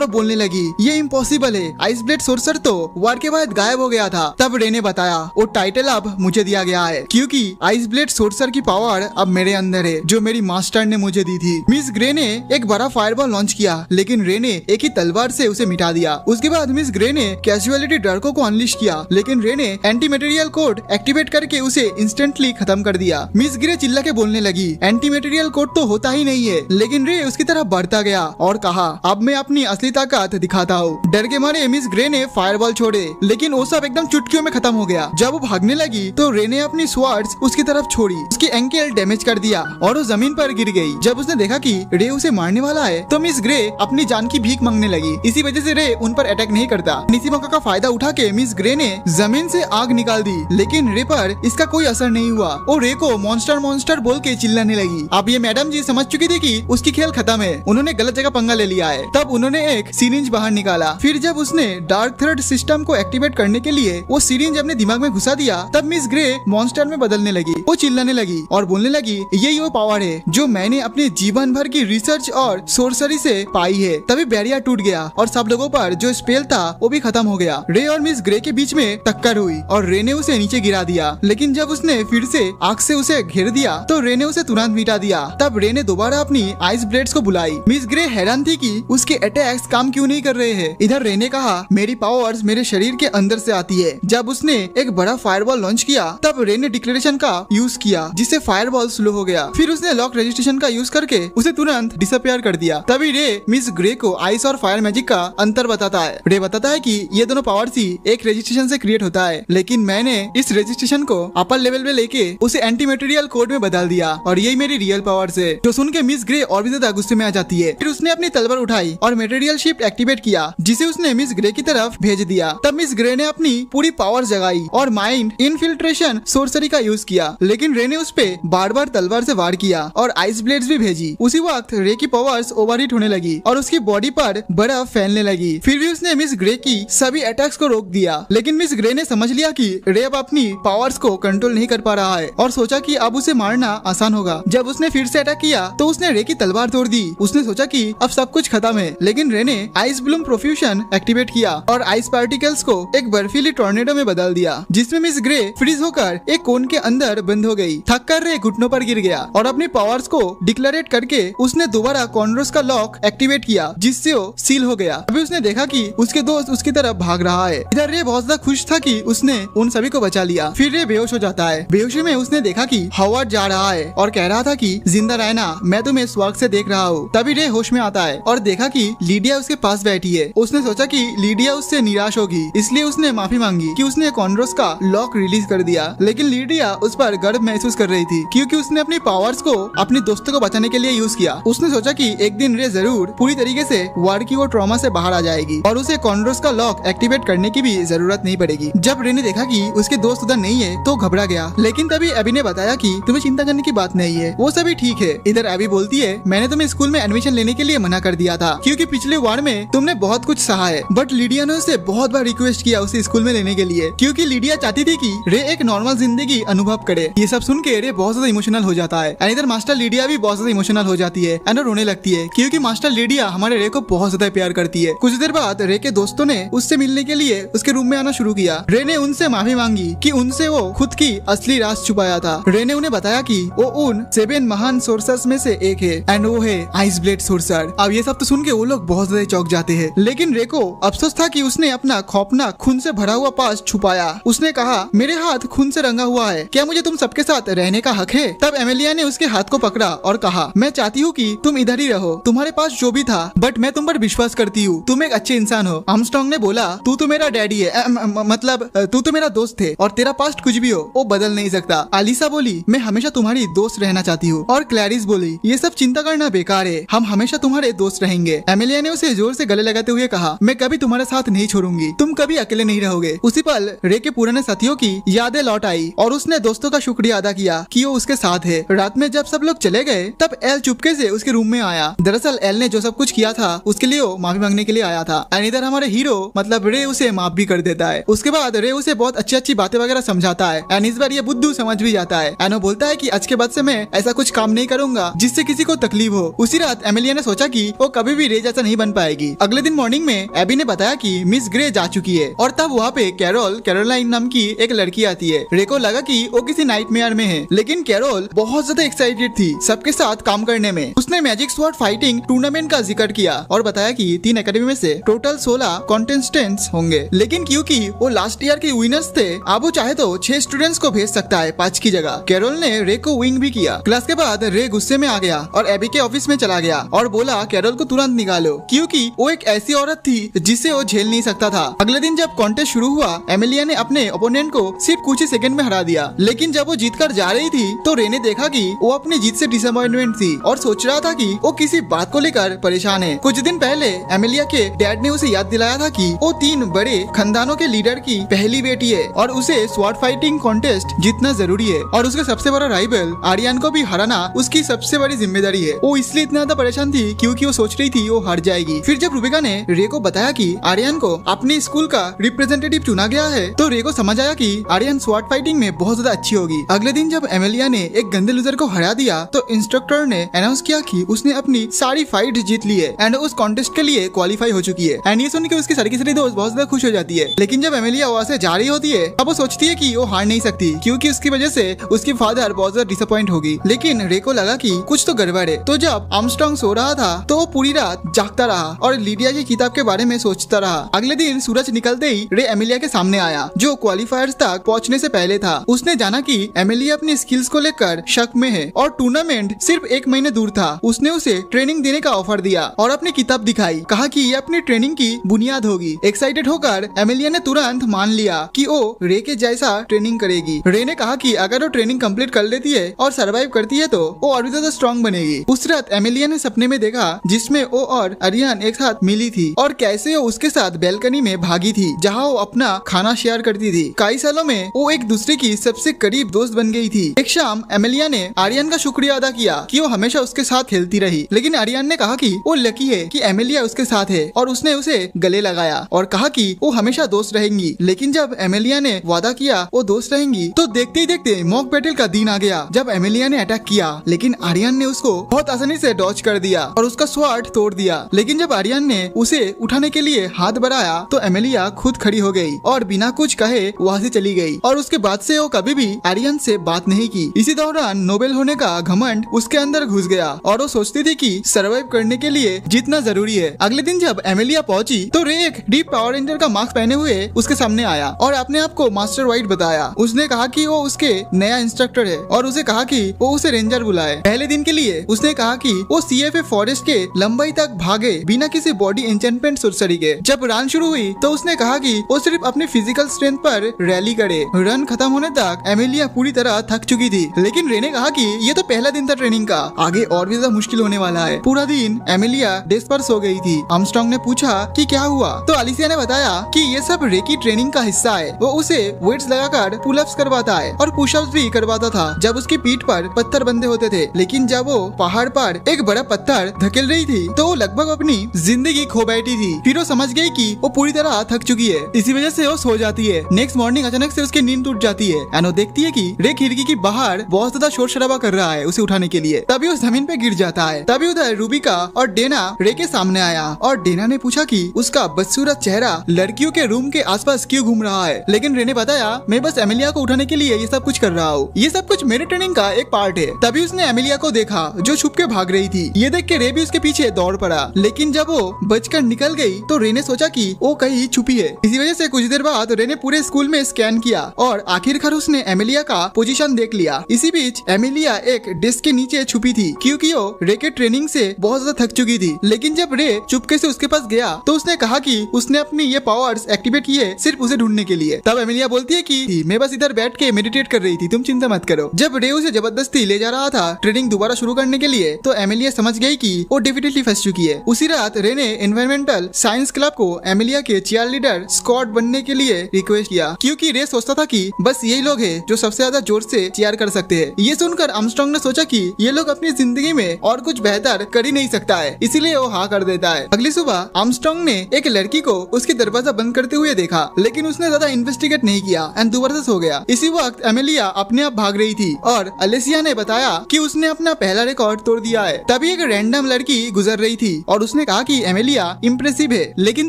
वो बोलने लगी, ये इम्पॉसिबल है, आइस ब्लेड सोर्सर तो वार के बाद गायब हो गया था। तब रे ने बताया, वो टाइटल अब मुझे दिया गया है क्योंकि आइस ब्लेड सोर्सर की पावर अब मेरे अंदर है, जो मेरी मास्टर ने मुझे दी थी। मिस ग्रे ने एक बड़ा फायरबॉल लॉन्च किया, लेकिन रे ने एक ही तलवार से उसे मिटा दिया। उसके बाद मिस ग्रे ने कैजुअलिटी डर्को को अनलिश किया, लेकिन रे ने एंटी मटेरियल कोड एक्टिवेट करके उसे इंस्टेंटली खत्म कर दिया। मिस ग्रे चिल्ला के बोलने लगी, एंटी मटेरियल कोड तो होता ही नहीं है, लेकिन रे उसकी तरफ बढ़ता गया और कहा, अब मैं अपनी असली ताकत दिखाता हूँ। डर के मारे मिस ग्रे ने फायरबॉल छोड़े, लेकिन वो सब एकदम चुटकियों में खत्म हो गया। जब वो भागने लगी तो रे ने अपनी स्वार्ड्स उसकी तरफ छोड़ी, उसकी एंकल डैमेज कर दिया और वो जमीन पर गिर गई। जब उसने देखा कि रे उसे मारने वाला है तो मिस ग्रे अपनी जान की भीख मांगने लगी। इसी वजह से रे उन पर अटैक नहीं करता। इसी मौका का फायदा उठा के मिस ग्रे ने जमीन से आग निकाल दी, लेकिन रे पर इसका कोई असर नहीं हुआ। वो रे को मॉन्स्टर मॉन्स्टर बोल के चिल्लाने लगी। अब ये मैडम जी समझ चुकी थी कि उसकी खेल खत्म है, उन्होंने गलत जगह पंगा ले लिया है। तब उन्होंने एक सिरिंज बाहर निकाला। फिर जब उसने डार्क थ्रेड सिस्टम को एक्टिवेट करने के लिए वो सिरिंज अपने दिमाग में घुसा दिया, तब मिस ग्रे मॉन्स्टर में बदलने लगी। वो चिल्लाने लगी और बोलने लगी, यही वो पावर है जो मैंने अपने जीवन भर की रिसर्च और सोर्सरी से पाई है। तभी बैरियर टूट गया और सब लोगों पर जो स्पेल था वो भी खत्म हो गया। रे और मिस ग्रे के बीच में टक्कर हुई और रे ने उसे नीचे गिरा दिया, लेकिन जब उसने फिर से आग से उसे घेर दिया तो रे ने उसे तुरंत मिटा दिया। तब रे ने दोबारा अपनी आइस ब्लेड्स को बुलाई। मिस ग्रे हैरान थी कि उसके अटैक्स काम क्यों नहीं कर रहे हैं। इधर रे ने कहा, मेरी पावर्स मेरे शरीर के अंदर से आती है। जब उसने एक बड़ा फायरबॉल लॉन्च किया तब रे ने डिक्लेरेशन का यूज किया, जिससे फायरबॉल स्लो हो गया। फिर उसने लॉक रजिस्ट्रेशन का यूज करके उसे तुरंत डिसअपियर कर दिया। तभी रे मिस ग्रे को आइस और फायर मैजिक का अंतर बताता है। रे बताता है कि ये दोनों पावर्स ही एक रजिस्ट्रेशन से क्रिएट होता है, लेकिन मैंने इस रजिस्ट्रेशन को अपर लेवल में लेके उसे एंटी मटेरियल कोड में बदल दिया और यही मेरी रियल पावर्स है। जो सुन के मिस ग्रे और भी ज्यादा गुस्से में आ जाती है। फिर उसने अपनी तलवार उठाई और मटेरियल शिफ्ट एक्टिवेट किया, जिसे उसने मिस ग्रे की तरफ भेज दिया। तब मिस ग्रे ने अपनी पूरी पावर जगाई और माइंड इनफिल्ट्रेशन सोर्सरी का यूज किया, लेकिन रे ने उस पे बार बार तलवार से वार किया और आइस ब्लेड्स भी भेजी। उसी वक्त रे की पावर्स ओवरहीट होने लगी और उसकी बॉडी पर बर्फ फैलने लगी। फिर भी उसने मिस ग्रे की सभी अटैक्स को रोक दिया, लेकिन मिस ग्रे ने समझ लिया कि रे अब अपनी पावर्स को कंट्रोल नहीं कर पा रहा है और सोचा कि अब उसे मारना आसान होगा। जब उसने फिर से अटैक किया तो उसने रे की तलवार तोड़ दी। उसने सोचा कि अब सब कुछ खत्म है, लेकिन रे ने आइस ब्लूम प्रोफ्यूजन एक्टिवेट किया और आइस पार्टिकल्स को एक बर्फीली टॉर्नेडो में बदल दिया, जिसमें मिस ग्रे फ्रीज होकर एक कोन के अंदर बंद हो गई। थक कर रे घुटनों पर गिर गया और अपनी पावर्स को डिक्लेरेट करके उसने दोबारा कॉर्नरोस का लॉक एक्टिवेट किया, जिससे वो सील हो गया। अभी उसने देखा कि उसके दोस्त उसकी तरफ भाग रहा है। इधर रे बहुत ज्यादा खुश था कि उसने उन सभी को बचा लिया। फिर रे बेहोश हो जाता है। बेहोशी में उसने देखा कि हॉवर्ड जा रहा है और कह रहा था कि जिंदा रहना, मैं तुम्हें स्वर्ग से देख रहा हूँ। तभी रे होश में आता है और देखा कि लीडिया उसके पास बैठी है। उसने सोचा कि लीडिया उससे निराश होगी, इसलिए उसने माफी मांगी कि उसने कॉर्नरोस का लॉक रिलीज कर दिया। लेकिन लीडिया उस पर गर्व महसूस कर रही थी क्योंकि उसने अपनी पावर्स को अपने दोस्तों को बचाने के लिए यूज किया। उसने सोचा कि एक दिन रे जरूर पूरी तरीके से वार की वो ट्रॉमा से बाहर आ जाएगी और उसे कॉर्नरोस का लॉक एक्टिवेट करने की भी जरूरत नहीं पड़ेगी। जब रे ने देखा कि उसके दोस्त उधर नहीं है तो घबरा गया, लेकिन तभी अभी ने बताया कि तुम्हें चिंता करने की बात नहीं है, वो सभी ठीक है। इधर अभी बोलती है, मैंने तुम्हें स्कूल में एडमिशन लेने के लिए मना कर दिया था क्योंकि पिछले वार में तुमने बहुत कुछ सहा है, बट लीडिया ने उसे बहुत बार रिक्वेस्ट किया उसे स्कूल में लेने के लिए, क्योंकि लीडिया चाहती थी कि रे एक नॉर्मल जिंदगी अनुभव करे। ये सब सुन के रे बहुत ज्यादा इमोशनल हो जाता है। एंड इधर मास्टर लीडिया भी बहुत ज्यादा इमोशनल हो जाती है एंड रोने लगती है क्योंकि मास्टर लीडिया हमारे रे को बहुत ज्यादा प्यार करती है। कुछ देर बाद रे के दोस्तों ने उससे मिलने के लिए उसके रूम में आना शुरू किया। रे ने उनसे माफी मांगी कि उनसे वो खुद की असली राज छुपाया था। रे ने उन्हें बताया कि वो उन 7 महान सोर्सर्स में से एक है एंड वो है आइस ब्लेड सोर्सर। अब ये सब तो सुन के वो लोग बहुत ज्यादा चौंक जाते हैं, लेकिन रे को अफसोस था कि उसने अपना खौफनाक खून से भरा हुआ पास्ट छुपाया। उसने कहा, मेरे हाथ खून से रंगा हुआ है, क्या मुझे तुम सबके साथ रहने का हक है? तब एमेलिया ने उसके हाथ को पकड़ा और कहा, मैं चाहती हूँ कि तुम इधर ही रहो, तुम्हारे पास जो भी था, बट मैं तुम पर विश्वास करती हूँ, तुम एक अच्छे इंसान हो। आर्मस्ट्रांग ने बोला, तू तो मेरा डैडी है, मतलब तू तो मेरा दोस्त है और तेरा पास्ट कुछ भी हो वो बदल नहीं सकता। अलीसा बोली, मैं हमेशा तुम्हारी दोस्त रहना चाहती हूँ। और क्लैरिस बोली, ये सब चिंता करना बेकार है, हम हमेशा तुम्हारे दोस्त रहेंगे। एमेलिया ने उसे जोर से गले लगाते हुए कहा, मैं कभी तुम्हारे साथ नहीं छोड़ूंगी, तुम कभी अकेले नहीं रहोगे। उसी पल रे के पुराने साथियों की यादें लौट आई और उसने दोस्तों का शुक्रिया अदा किया कि वो उसके साथ है। रात में जब सब लोग चले गए तब एल चुपके से उसके रूम में आया। दरअसल एल ने जो सब कुछ किया था उसके लिए वो माफी मांगने के लिए आया था। एंड इधर हमारे हीरो मतलब रे उसे माफ भी कर देता है। उसके बाद रे उसे बहुत अच्छी अच्छी बातें वगैरह समझाता है एंड इस बार ये बुद्धू समझ भी जाता है एंड वो बोलता है कि आज के बाद से मैं ऐसा कुछ काम नहीं करूंगा जिससे किसी को तकलीफ हो। उसी रात एमिलिया ने सोचा कि वो कभी भी रे जैसा नहीं बन पाएगी। अगले दिन मॉर्निंग में एबी ने बताया कि मिस ग्रे जा चुकी है और तब वहाँ पे कैरोलाइन नाम की एक लड़की आती है। रे को लगा कि वो किसी नाइटमेयर में है, लेकिन कैरोल बहुत ज्यादा एक्साइटेड थी सबके साथ काम करने में। उसने मैजिक स्वॉर्ड फाइटिंग टूर्नामेंट का जिक्र किया और बताया कि 3 एकेडमी में से टोटल 16 कॉन्टेस्टेंट्स होंगे, लेकिन क्योंकि वो लास्ट ईयर के विनर्स थे अब वो चाहे तो 6 स्टूडेंट्स को भेज सकता है 5 की जगह। कैरोल ने रे को विंग भी किया। क्लास के बाद रे गुस्से में आ गया और एबी के ऑफिस में चला गया और बोला कैरोल को तुरंत निकालो, क्योंकि वो एक ऐसी औरत थी जिसे वो झेल नहीं सकता था। अगले दिन जब कॉन्टेस्ट शुरू हुआ एमिलिया ने अपने ओपोनेंट को सिर्फ कुछ ही सेकंड में हरा दिया, लेकिन जब वो जीत कर जा रही थी तो रे ने देखा कि वो अपनी जीत से डिसअपॉइंटमेंट थी और सोच रहा था कि वो किसी बात को लेकर परेशान है। कुछ दिन पहले एमिलिया के डैड ने उसे याद दिलाया था कि वो 3 बड़े खानदानों के लीडर की पहली बेटी है और उसे स्वॉर्ड फाइटिंग कॉन्टेस्ट जीतना जरूरी है और उसके सबसे बड़ा राइवल आर्यन को भी हराना उसकी सबसे बड़ी जिम्मेदारी है। वो इसलिए इतना ज्यादा परेशान थी क्योंकि वो सोच रही थी वो हार जाएगी। फिर जब रूबिका ने रे को बताया कि आर्यन को अपने स्कूल का रिप्रेजेंटेटिव चुना गया है तो रे को समझ आया कि आर्यन स्वॉर्ड फाइटिंग में बहुत ज्यादा अच्छी होगी। अगले दिन जब एमिलिया ने एक गंदे लूजर को हरा दिया तो इंस्ट्रक्टर ने अनाउंस किया कि उसने अपनी सारी फाइट जीत ली है एंड उस कॉन्टेस्ट के लिए क्वालिफाई हो चुकी है। एंड ये सुन के उसकी सारी की सारी दोस्त बहुत ज्यादा खुश हो जाती है। लेकिन जब एमिलिया वहाँ से जा रही होती है अब वो सोचती है कि वो हार नहीं सकती क्योंकि उसकी वजह से उसकी फादर बहुत ज्यादा डिसअपॉइंट होगी। लेकिन रे को लगा कि कुछ तो गड़बड़ है। तो जब आर्मस्ट्रांग सो रहा था तो वो पूरी रात जागता रहा और लीडिया की किताब के बारे में सोचता रहा। अगले दिन सूरज निकलते ही रे एमिलिया के सामने आया जो क्वालिफायर्स तक पहुंचने से पहले था। उसने जाना कि एमिलिया अपनी स्किल्स को लेकर शक में है और टूर्नामेंट सिर्फ 1 महीने दूर था। उसने उसे ट्रेनिंग देने का ऑफर दिया और अपनी किताब दिखाई, कहा कि ये अपनी ट्रेनिंग की बुनियाद होगी। एक्साइटेड होकर एमिलिया ने तुरंत मान लिया कि वो रे के जैसा ट्रेनिंग करेगी। रे ने कहा कि अगर वो ट्रेनिंग कंप्लीट कर लेती है और सरवाइव करती है तो वो और भी ज्यादा स्ट्रॉन्ग बनेगी। उस रात एमिलिया ने सपने में देखा जिसमें वो और आर्यन एक साथ मिली थी और कैसे वो उसके साथ बैल्कनी में भागी थी जहाँ वो अपना खाना शेयर करती थी। कई सालों में वो एक दूसरे की सबसे करीब दोस्त बन गई थी। एक शाम एमिलिया ने आर्यन का शुक्रिया अदा किया कि वो हमेशा उसके साथ खेलती रही, लेकिन आर्यन ने कहा कि वो लकी है कि एमिलिया उसके साथ है और उसने उसे गले लगाया और कहा कि वो हमेशा दोस्त रहेंगी। लेकिन जब एमिलिया ने वादा किया वो दोस्त रहेंगी तो देखते ही देखते मॉक बैटल का दिन आ गया जब एमिलिया ने अटैक किया, लेकिन आर्यन ने उसको बहुत आसानी से डॉज कर दिया और उसका स्वॉर्ड तोड़ दिया। लेकिन जब आर्यन ने उसे उठाने के लिए हाथ बढ़ाया तो एमिलिया खुद खड़ी हो गई और बिना कुछ कहे वहाँ से चली गई और उसके बाद से वो कभी भी आर्यन से बात नहीं की। इसी दौरान नोबेल होने का घमंड उसके अंदर घुस गया और वो सोचती थी कि सरवाइव करने के लिए जीतना जरूरी है। अगले दिन जब एमिलिया पहुंची तो रे एक डीप पावर रेंजर का मास्क पहने हुए उसके सामने आया और अपने आप को मास्टर वाइट बताया। उसने कहा कि वो उसके नया इंस्ट्रक्टर है और उसे कहा कि वो उसे रेंजर बुलाए। पहले दिन के लिए उसने कहा कि वो CFA फॉरेस्ट के लंबाई तक भागे बिना किसी बॉडी एन्चेंटमेंट सुरसरी के। जब रन शुरू हुई तो उसने कहा कि वो सिर्फ अपने फिजिकल स्ट्रेंथ पर रैली करे। रन खत्म होने तक एमिलिया पूरी तरह थक चुकी थी, लेकिन रे ने कहा कि ये तो पहला दिन था ट्रेनिंग का, आगे और भी ज्यादा मुश्किल होने वाला है। पूरा दिन एमिलिया डेस्क पर सो गई थी। आर्मस्ट्रांग ने पूछा कि क्या हुआ तो अलिसिया ने बताया कि ये सब रे की ट्रेनिंग का हिस्सा है। वो उसे वेट्स लगाकर पुलअप्स करवाता है और पुशअप्स भी करवाता था जब उसकी पीठ पर पत्थर बंधे होते थे। लेकिन जब वो पहाड़ पर एक बड़ा पत्थर धकेल रही थी तो वो लगभग अपनी जिंदगी खो बैठी थी। फिर वो समझ गई कि वो पूरी तरह थक चुकी है, इसी वजह से वो सो जाती है। नेक्स्ट मॉर्निंग अचानक से उसकी नींद टूट जाती है एंड वो देखती है कि रे खिड़की की बाहर बहुत ज्यादा शोर शराबा कर रहा है उसे उठाने के लिए। तभी वो जमीन पे गिर जाता है। तभी उधर रूबिका और डेना रे के सामने आया और डेना ने पूछा कि उसका बदसूरत चेहरा लड़कियों के रूम के आसपास क्यों घूम रहा है। लेकिन रे ने बताया मैं बस एमिलिया को उठाने के लिए ये सब कुछ कर रहा हूँ, ये सब कुछ मेरे ट्रेनिंग का एक पार्ट है। तभी उसने एमिलिया को देखा जो छुप के भाग रही थी। ये देख के रे भी उसके पीछे दौड़ पड़ा, लेकिन जब वो बचकर निकल गई तो रे ने सोचा कि वो कहीं छुपी है। इसी वजह से कुछ देर बाद रे ने पूरे स्कूल में स्कैन किया और आखिरकार उसने एमिलिया का पोजीशन देख लिया। इसी बीच एमिलिया एक डेस्क के नीचे छुपी थी क्योंकि वो रे के ट्रेनिंग से बहुत ज्यादा थक चुकी थी। लेकिन जब रे चुपके से उसके पास गया तो उसने कहा कि उसने अपनी ये पावर्स एक्टिवेट किए सिर्फ उसे ढूंढने के लिए। तब एमिलिया बोलती है कि मैं बस इधर बैठ के मेडिटेट कर रही थी, तुम चिंता मत करो। जब रे उसे जबरदस्ती ले जा रहा था ट्रेनिंग दोबारा शुरू करने के लिए तो एमिलिया समझ गई कि वो डेफिनेटली फंस चुकी है। उसी रात रे ने एनवायरमेंटल साइंस क्लब को एमिलिया के चीयर लीडर स्कॉट बनने के लिए रिक्वेस्ट किया क्योंकि रे सोचता था कि बस यही लोग हैं जो सबसे ज्यादा जोर से चीयर कर सकते हैं। ये सुनकर आर्मस्ट्रांग ने सोचा कि ये लोग अपनी जिंदगी में और कुछ बेहतर कर ही नहीं सकता है, इसीलिए वो हाँ कर देता है। अगली सुबह आर्मस्ट्रांग ने एक लड़की को उसकी दरवाजा बंद करते हुए देखा, लेकिन उसने ज्यादा इन्वेस्टिगेट नहीं किया एंड दोबारा से सो गया। इसी वक्त एमिलिया अपने आप भाग रही थी और अलेसिया ने बताया कि उसने अपना पहला रिकॉर्ड तोड़ दिया है। तभी एक रैंडम लड़की गुजर रही थी और उसने कहा कि एमिलिया इम्प्रेसिव है, लेकिन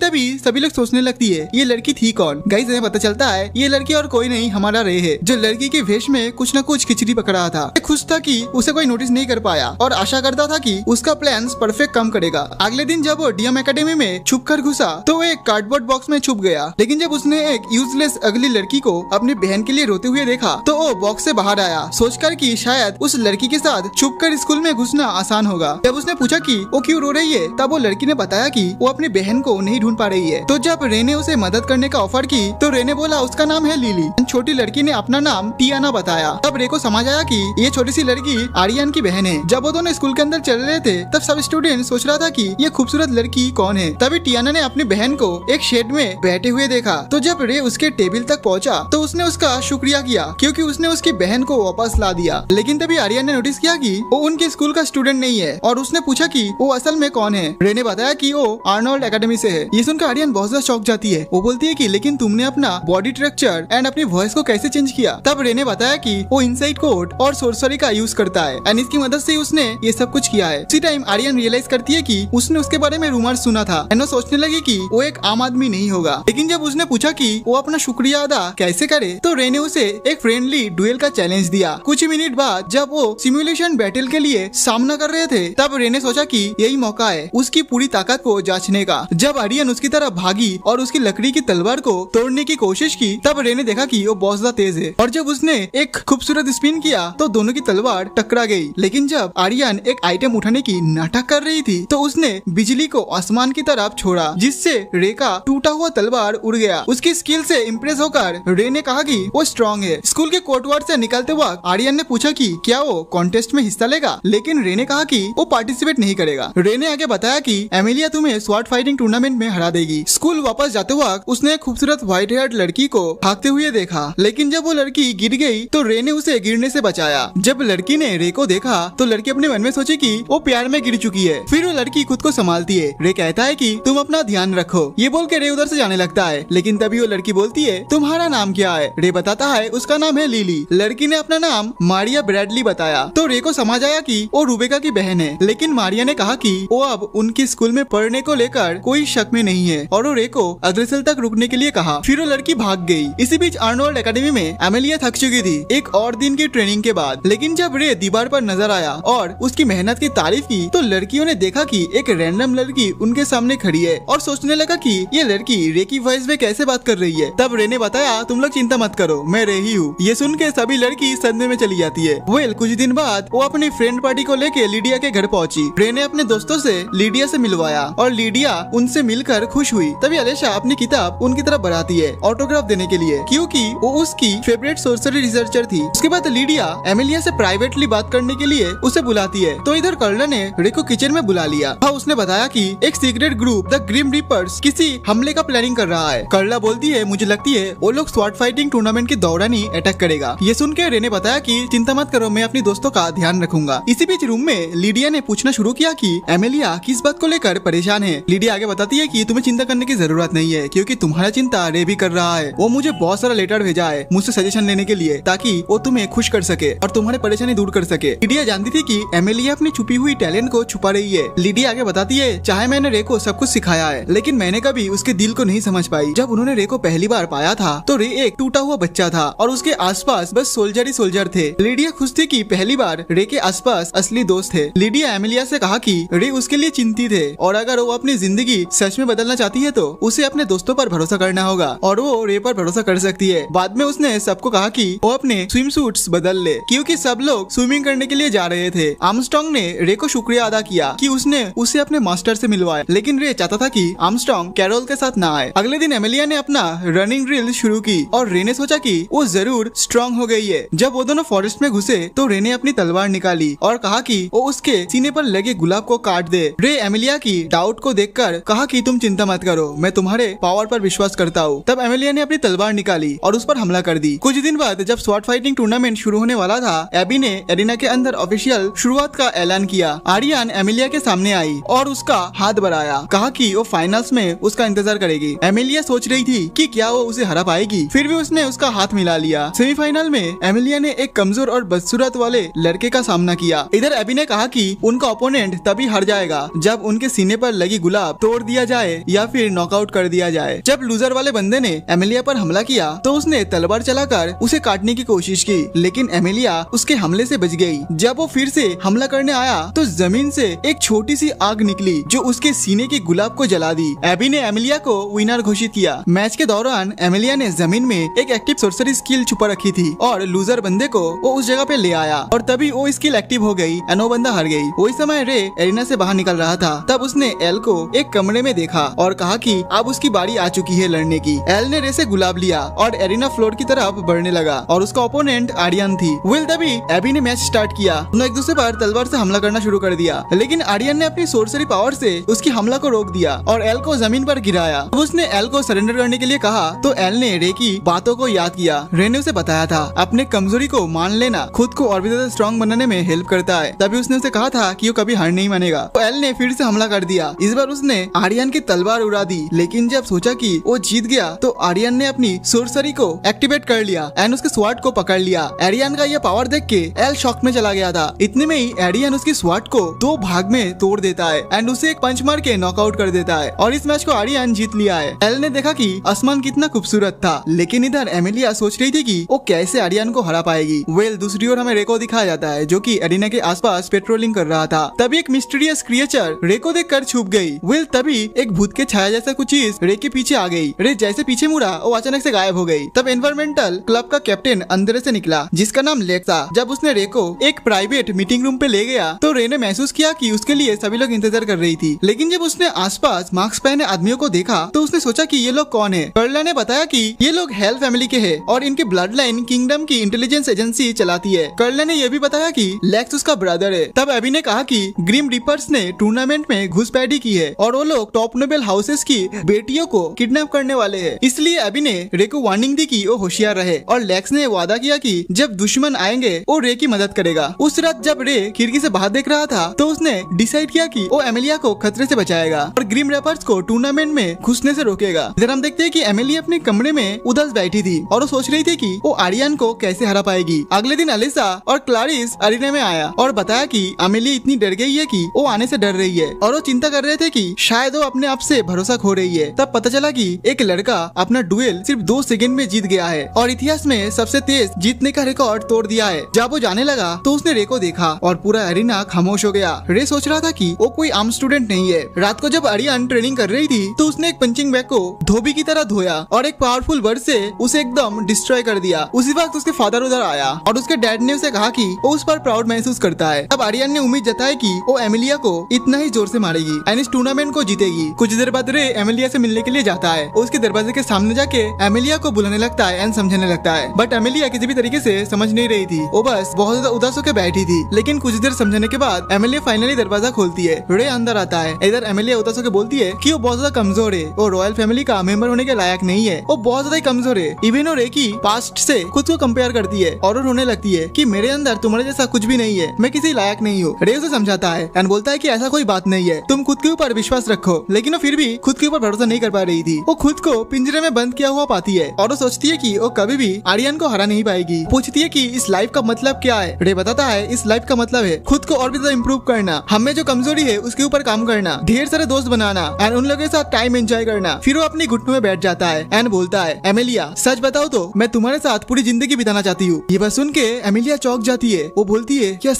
तभी सभी लोग सोचने लगती है ये लड़की थी कौन। गाइस हमें पता चलता है ये लड़की और कोई नहीं हमारा रे है, जो लड़की के वेश में कुछ न कुछ खिचड़ी पकड़ रहा था। खुश था कि उसे कोई नोटिस नहीं कर पाया और आशा करता था कि उसका प्लान परफेक्ट काम करेगा। अगले दिन जब वो डीएम एकेडमी में छुप कर घुसा तो वो एक कार्डबोर्ड बॉक्स में छुप गया, लेकिन जब उसने एक यूजलेस अगली लड़की को अपनी बहन के लिए रोते हुए देखा तो वो बॉक्स से बाहर आया, सोचकर कि शायद उस लड़की के साथ छुपकर स्कूल में घुसना आसान होगा। जब उसने पूछा कि वो क्यों रो रही है तब वो लड़की ने बताया कि वो अपनी बहन को नहीं ढूंढ पा रही है। तो जब रे ने उसे मदद करने का ऑफर की तो रे ने बोला उसका नाम है लिली। छोटी लड़की ने अपना नाम टियाना बताया। तब रे को समझ आया कि ये छोटी सी लड़की आर्यन की बहन है। जब वो दोनों स्कूल के अंदर चल रहे थे तब सब स्टूडेंट सोच रहा था कि ये खूबसूरत लड़की कौन है। तभी टियाना ने अपनी बहन को एक शेड में बैठे हुए देखा। तो जब रे उसके टेबल तक पहुंचा तो उसने उसका शुक्रिया किया क्योंकि उसने उसकी बहन को वापस ला दिया। लेकिन तभी आर्यन ने नोटिस किया कि वो उनके स्कूल का स्टूडेंट नहीं है और उसने पूछा कि वो असल में कौन है। रे ने बताया कि वो आर्नोल्ड एकेडमी से है। ये सुनकर आर्यन बहुत ज्यादा शॉक जाती है। वो बोलती है कि लेकिन तुमने अपना बॉडी स्ट्रक्चर एंड अपनी वॉइस को कैसे चेंज किया। तब रे ने बताया कि वो इनसाइड कोड और सोर्सरी का यूज करता है एंड इसकी मदद से उसने ये सब कुछ किया है। इसी टाइम आर्यन रियलाइज करती है कि उसने उसके बारे में रूमर सुना था एंड वो सोचने लगी कि वो एक आम आदमी नहीं होगा। लेकिन जब उसने पूछा कि वो अपना शुक्रिया अदा कैसे करे तो रे ने उसे एक फ्रेंडली डुएल का चैलेंज दिया। कुछ मिनट बाद जब वो सिमुलेशन बैटल के लिए सामना कर रहे थे तब रे ने सोचा कि यही मौका है उसकी पूरी ताकत को जांचने का। जब आर्यन उसकी तरफ भागी और उसकी लकड़ी की तलवार को तोड़ने की कोशिश की तब रे ने देखा कि वो बहुत ज्यादा तेज है और जब उसने एक खूबसूरत स्पिन किया तो दोनों की तलवार टकरा गई। लेकिन जब आर्यन एक आइटम उठाने की नाटक कर रही थी तो उसने बिजली को आसमान की तरफ छोड़ा जिससे रे का टूटा हुआ तलवार उड़ गया। उसकी स्किल से इम्प्रेस होकर रे ने कहा कि वो स्ट्रॉन्ग है। स्कूल के कोर्टवार्ड से निकलते वक्त आर्यन ने पूछा कि क्या वो कॉन्टेस्ट में हिस्सा लेगा, लेकिन रे ने कहा कि वो पार्टिसिपेट नहीं करेगा। रे ने आगे बताया कि एमिलिया तुम्हें स्वॉर्ड फाइटिंग टूर्नामेंट में हरा देगी। स्कूल वापस जाते वक्त उसने एक खूबसूरत व्हाइट हेयर्ड लड़की को भागते हुए देखा, लेकिन जब वो लड़की गिर गई तो रे ने उसे गिरने से बचाया। जब लड़की ने रे को देखा तो लड़की अपने मन में सोची कि वो प्यार में गिर चुकी है। फिर वो लड़की खुद को संभालती है। रे कहता है कि तुम अपना ध्यान रखो। ये बोल के रे उधर से जाने लगता है, लेकिन तभी वो लड़की बोलती है तुम्हारा नाम क्या है। रे बताता है उसका नाम है लिली। लड़की ने अपना नाम मारिया ब्रैडली बताया तो रे को समझ आया कि वो रूबेका की बहन है। लेकिन मारिया ने कहा कि वो अब उनकी स्कूल में पढ़ने को लेकर कोई शक में नहीं है और वो रे को अगले साल तक रुकने के लिए कहा। फिर वो लड़की भाग गई। इसी बीच आर्नोल्ड एकेडमी में एमिलिया थक चुकी थी एक और दिन की ट्रेनिंग के बाद। लेकिन जब रे दीवार पर नजर आया और उसकी मेहनत की तारीफ की तो लड़कियों ने देखा कि एक रैंडम लड़की उनके सामने खड़ी है और सोचने लगा कि ये लड़की रे की वॉइस में कैसे बात कर रही है। तब रे ने बताया तुम लोग चिंता मत करो, मैं रे ही हूँ। ये सुन के सभी लड़की सदमे में चली जाती है। वेल कुछ दिन बाद वो अपनी फ्रेंड पार्टी को लेके लीडिया के घर पहुंची। रे ने अपने दोस्तों से लीडिया से मिलवाया और लीडिया उनसे मिलकर खुश हुई। तभी अलेशा अपनी किताब उनकी तरफ बढ़ाती है ऑटोग्राफ देने के लिए क्योंकि वो उसकी फेवरेट सोर्सरी रिसर्चर थी। उसके बाद लीडिया एमिलिया से प्राइवेटली बात करने के लिए उसे बुलाती है। तो इधर कर्ला ने रे को किचन में बुला लिया। हाँ उसने बताया कि एक secret group the grim reapers किसी हमले का प्लानिंग कर रहा है। कर्ला बोलती है मुझे लगती है वो लोग स्वॉर्ड फाइटिंग टूर्नामेंट के दौरान ही अटैक करेगा। ये सुन के रे ने बताया कि चिंता मत करो, मैं अपनी दोस्तों का ध्यान रखूंगा। इसी बीच रूम में लीडिया ने पूछना शुरू किया कि एमिलिया किस बात को लेकर परेशान है। लीडिया आगे बताती है कि तुम्हें चिंता करने की जरूरत नहीं है क्योंकि तुम्हारा चिंता रे भी कर रहा है। वो मुझे बहुत सारा लेटर भेजा है मुझसे सजेशन लेने के लिए ताकि वो तुम्हें खुश कर सके और तुम्हारी परेशानी दूर कर सके। लीडिया जानती थी कि एमिलिया अपनी छुपी हुई टैलेंट को छुपा रही है। लीडिया आगे बताती है चाहे मैंने रे को सब कुछ सिखाया है लेकिन मैंने कभी उसके दिल को नहीं समझ पाई। जब उन्होंने रे को पहली बार पाया था तो रे एक टूटा हुआ बच्चा था और उसके आसपास बस सोल्जर ही सोल्जर थे। लीडिया खुश थी कि पहली बार रे के आसपास असली दोस्त थे। लीडिया एमिलिया से कहा कि रे उसके लिए चिंतित है और अगर वो अपनी जिंदगी सच में बदलना चाहती है तो उसे अपने दोस्तों पर भरोसा करना होगा और वो रे पर भरोसा कर सकती है। बाद में उसने सबको कहा कि वो अपने स्विम सूट्स बदल ले क्योंकि सब लोग स्विमिंग करने के लिए जा रहे थे। आर्मस्ट्रांग ने रे को शुक्रिया अदा किया कि उसने उसे अपने मास्टर से मिलवाया, लेकिन रे चाहता था कि आर्मस्ट्रांग कैरोल के साथ ना आए। अगले दिन एमिलिया ने अपना रनिंग ड्रिल शुरू की और रे ने सोचा कि वो जरूर स्ट्रांग हो गई है। जब वो दोनों फॉरेस्ट में घुसे तो रे ने अपनी तलवार निकाली और कहा कि वो उसके सीने पर लगे गुलाब को काट दे। रे एमिलिया की डाउट को देखकर कहा कि तुम चिंता मत करो, मैं तुम्हारे पावर पर विश्वास करता हूँ। तब एमिलिया ने अपनी तलवार निकाली और उस पर हमला कर दी। कुछ दिन बाद जब स्वॉर्ड फाइटिंग टूर्नामेंट शुरू होने वाला था, एबी ने एरिना के अंदर ऑफिशियल शुरुआत का ऐलान किया। आर्यन एमिलिया के सामने आई और उसका हाथ बढ़ाया, कहा कि वो फाइनल्स में उसका इंतजार करेगी। एमिलिया सोच रही थी कि क्या वो उसे हरा पाएगी, फिर भी उसने उसका हाथ मिला लिया। सेमीफाइनल में एमिलिया ने एक कमजोर और बदसूरत वाले वाले लड़के का सामना किया। इधर एबी ने कहा कि उनका ओपोनेंट तभी हार जाएगा जब उनके सीने पर लगी गुलाब तोड़ दिया जाए या फिर नॉकआउट कर दिया जाए। जब लूजर वाले बंदे ने एमिलिया पर हमला किया तो उसने तलवार चलाकर उसे काटने की कोशिश की, लेकिन एमिलिया उसके हमले से बच गई। जब वो फिर से हमला करने आया तो जमीन से एक छोटी सी आग निकली जो उसके सीने की गुलाब को जला दी। एबी ने एमिलिया को विनर घोषित किया। मैच के दौरान एमिलिया ने जमीन में एक एक्टिव सोर्सरी स्किल छुपा रखी थी और लूजर बंदे को वो उस जगह पे ले आया और तभी वो स्किल एक्टिव हो गई और वो बंदा हार गई। वही समय रे एरिना से बाहर निकल रहा था, तब उसने एल को एक कमरे में देखा और कहा कि अब उसकी बारी आ चुकी है लड़ने की। एल ने रे से गुलाब लिया और एरिना फ्लोर की तरफ बढ़ने लगा और उसका ओपोनेंट आर्यन थी। विल तभी एबी ने मैच स्टार्ट किया। उन्होंने एक दूसरे पर तलवार से हमला करना शुरू कर दिया, लेकिन आर्यन ने अपनी सोर्सरी पावर से उसकी हमला को रोक दिया और एल को जमीन पर गिराया। उसने एल को सरेंडर करने के लिए कहा तो एल ने रे की बातों को याद किया। रे ने उसे बताया था अपने कमजोरी को मान लेना खुद को और भी ज्यादा स्ट्रॉन्ग बनाने में हेल्प करता है। तभी उसने उसे कहा था कि वो कभी हार नहीं मानेगा। तो एल ने फिर से हमला कर दिया। इस बार उसने आर्यन की तलवार उड़ा दी, लेकिन जब सोचा कि वो जीत गया तो आर्यन ने अपनी सोर्सरी को एक्टिवेट कर लिया एंड उसके स्वॉर्ड को पकड़ लिया। आर्यन का यह पावर देख के एल शॉक में चला गया था। इतने में ही आर्यन उसकी स्वॉर्ड को 2 भाग में तोड़ देता है एंड उसे एक पंच मार के नॉकआउट कर देता है और इस मैच को आर्यन जीत लिया है। एल ने देखा कि आसमान कितना खूबसूरत था, लेकिन इधर एमिलिया सोच रही थी कि वो कैसे आर्यन को हरा पाएगी। वेल दूसरी ओर हमें रे को दिखाया जाता है जो कि एरिना के आसपास पेट्रोलिंग कर रहा था। तभी एक मिस्टीरियस क्रिएचर रे को देखकर छुप गई। वेल तभी एक भूत के छाया जैसा कुछ चीज रे के पीछे आ गई। रे जैसे पीछे मुड़ा वो अचानक से गायब हो गई। तब एनवायरमेंटल क्लब का कैप्टन अंदर से निकला जिसका नाम लेक्स था। जब उसने रे को एक प्राइवेट मीटिंग रूम पे ले गया तो रे ने महसूस किया कि उसके लिए सभी लोग इंतजार कर रही थी, लेकिन जब उसने आसपास मास्क पहने आदमियों को देखा तो उसने सोचा कि ये लोग कौन है। कर्ला ने बताया कि ये लोग हेल फैमिली के हैं और इनकी ब्लड लाइन किंगडम की इंटेलिजेंस एजेंसी चलाती है। कर्ला ने यह भी बताया कि लेक्स उसका ब्रदर है। तब एबी ने कहा कि ग्रिम रिपर्स ने टूर्नामेंट में घुसपैठी की है और वो लोग टॉप नोबेल हाउसेस की बेटियों को किडनैप करने वाले हैं। इसलिए एबी ने रे को वार्निंग दी कि वो होशियार रहे और लेक्स ने वादा किया कि जब दुश्मन आएंगे वो रे की मदद करेगा। उस रात जब रे खिड़की से बाहर देख रहा था तो उसने डिसाइड किया कि वो एमिलिया को खतरे से बचाएगा और ग्रिम रैपर्स को टूर्नामेंट में घुसने से रोकेगा। इधर हम देखते हैं कि एमिलिया अपने कमरे में उदास बैठी थी और वो सोच रही थी कि वो आर्यन को कैसे हरा पाएगी। अगले दिन अलिसा और क्लारिस अरीना में आया और बताया कि एमिलिया इतनी डर गई है कि वो आने से डर रही है और वो चिंता कर रहे थे कि शायद वो अपने आप से भरोसा खो रही है। तब पता चला कि एक लड़का अपना डुएल सिर्फ 2 सेकंड में जीत गया है और इतिहास में सबसे तेज जीतने का रिकॉर्ड तोड़ दिया है। जब वो जाने लगा तो उसने रे को देखा और पूरा अरीना खामोश हो गया। रे सोच रहा था कि वो कोई आम स्टूडेंट नहीं है। रात को जब आर्यन ट्रेनिंग कर रही थी तो उसने एक पंचिंग बैग को धोबी की तरह धोया और एक पावरफुल वर्ड से उसे एकदम डिस्ट्रॉय कर दिया। उसी वक्त उसके फादर उधर आया और उसके डैड ने उसे कहा कि वो उस पर प्राउड महसूस करता है। अब आर्यन ने उम्मीद जताई कि वो एमिलिया को इतना ही जोर से मारेगी एंड इस टूर्नामेंट को जीतेगी। कुछ देर बाद रे एमिलिया से मिलने के लिए जाता है। उसके दरवाजे के सामने जाके एमिलिया को बुलाने लगता है एंड समझाने लगता है, बट एमिलिया किसी भी तरीके से समझ नहीं रही थी। वो बस बहुत ज्यादा उदास होकर बैठी थी। लेकिन कुछ देर समझाने के बाद एमिलिया फाइनली दरवाजा खोलती है। रे अंदर आता है। इधर एमिलिया उदास होकर बोलती है कि वो बहुत ज्यादा कमजोर है, वो रॉयल फैमिली का मेंबर होने के लायक नहीं है, वो बहुत ज्यादा कमजोर है। इवन वो रे की पास्ट से खुद को कंपेयर करती है और वो रोने लगती है कि मेरे अंदर तुम्हारे जैसा कुछ भी नहीं है, मैं किसी लायक नहीं हूँ। रे उसे समझाता है एंड बोलता है कि ऐसा कोई बात नहीं है, तुम खुद के ऊपर विश्वास रखो। लेकिन वो फिर भी खुद के ऊपर भरोसा नहीं कर पा रही थी। वो खुद को पिंजरे में बंद किया हुआ पाती है और वो सोचती है कि वो कभी भी आर्यन को हरा नहीं पाएगी। पूछती है कि इस लाइफ का मतलब क्या है। रे बताता है इस लाइफ का मतलब है खुद को और भी ज्यादा इम्प्रूव करना, हमें जो कमजोरी है उसके ऊपर काम करना, ढेर सारे दोस्त बनाना एंड उन लोगों के साथ टाइम एंजॉय करना। फिर वो अपनी घुटनों में बैठ जाता है एंड बोलता है, एमिलिया सच बताओ तो मैं तुम्हारे साथ पूरी जिंदगी बिताना चाहती हूँ। ये बात सुन के एमिलिया चौंक जाती है। वो बोलती है, क्या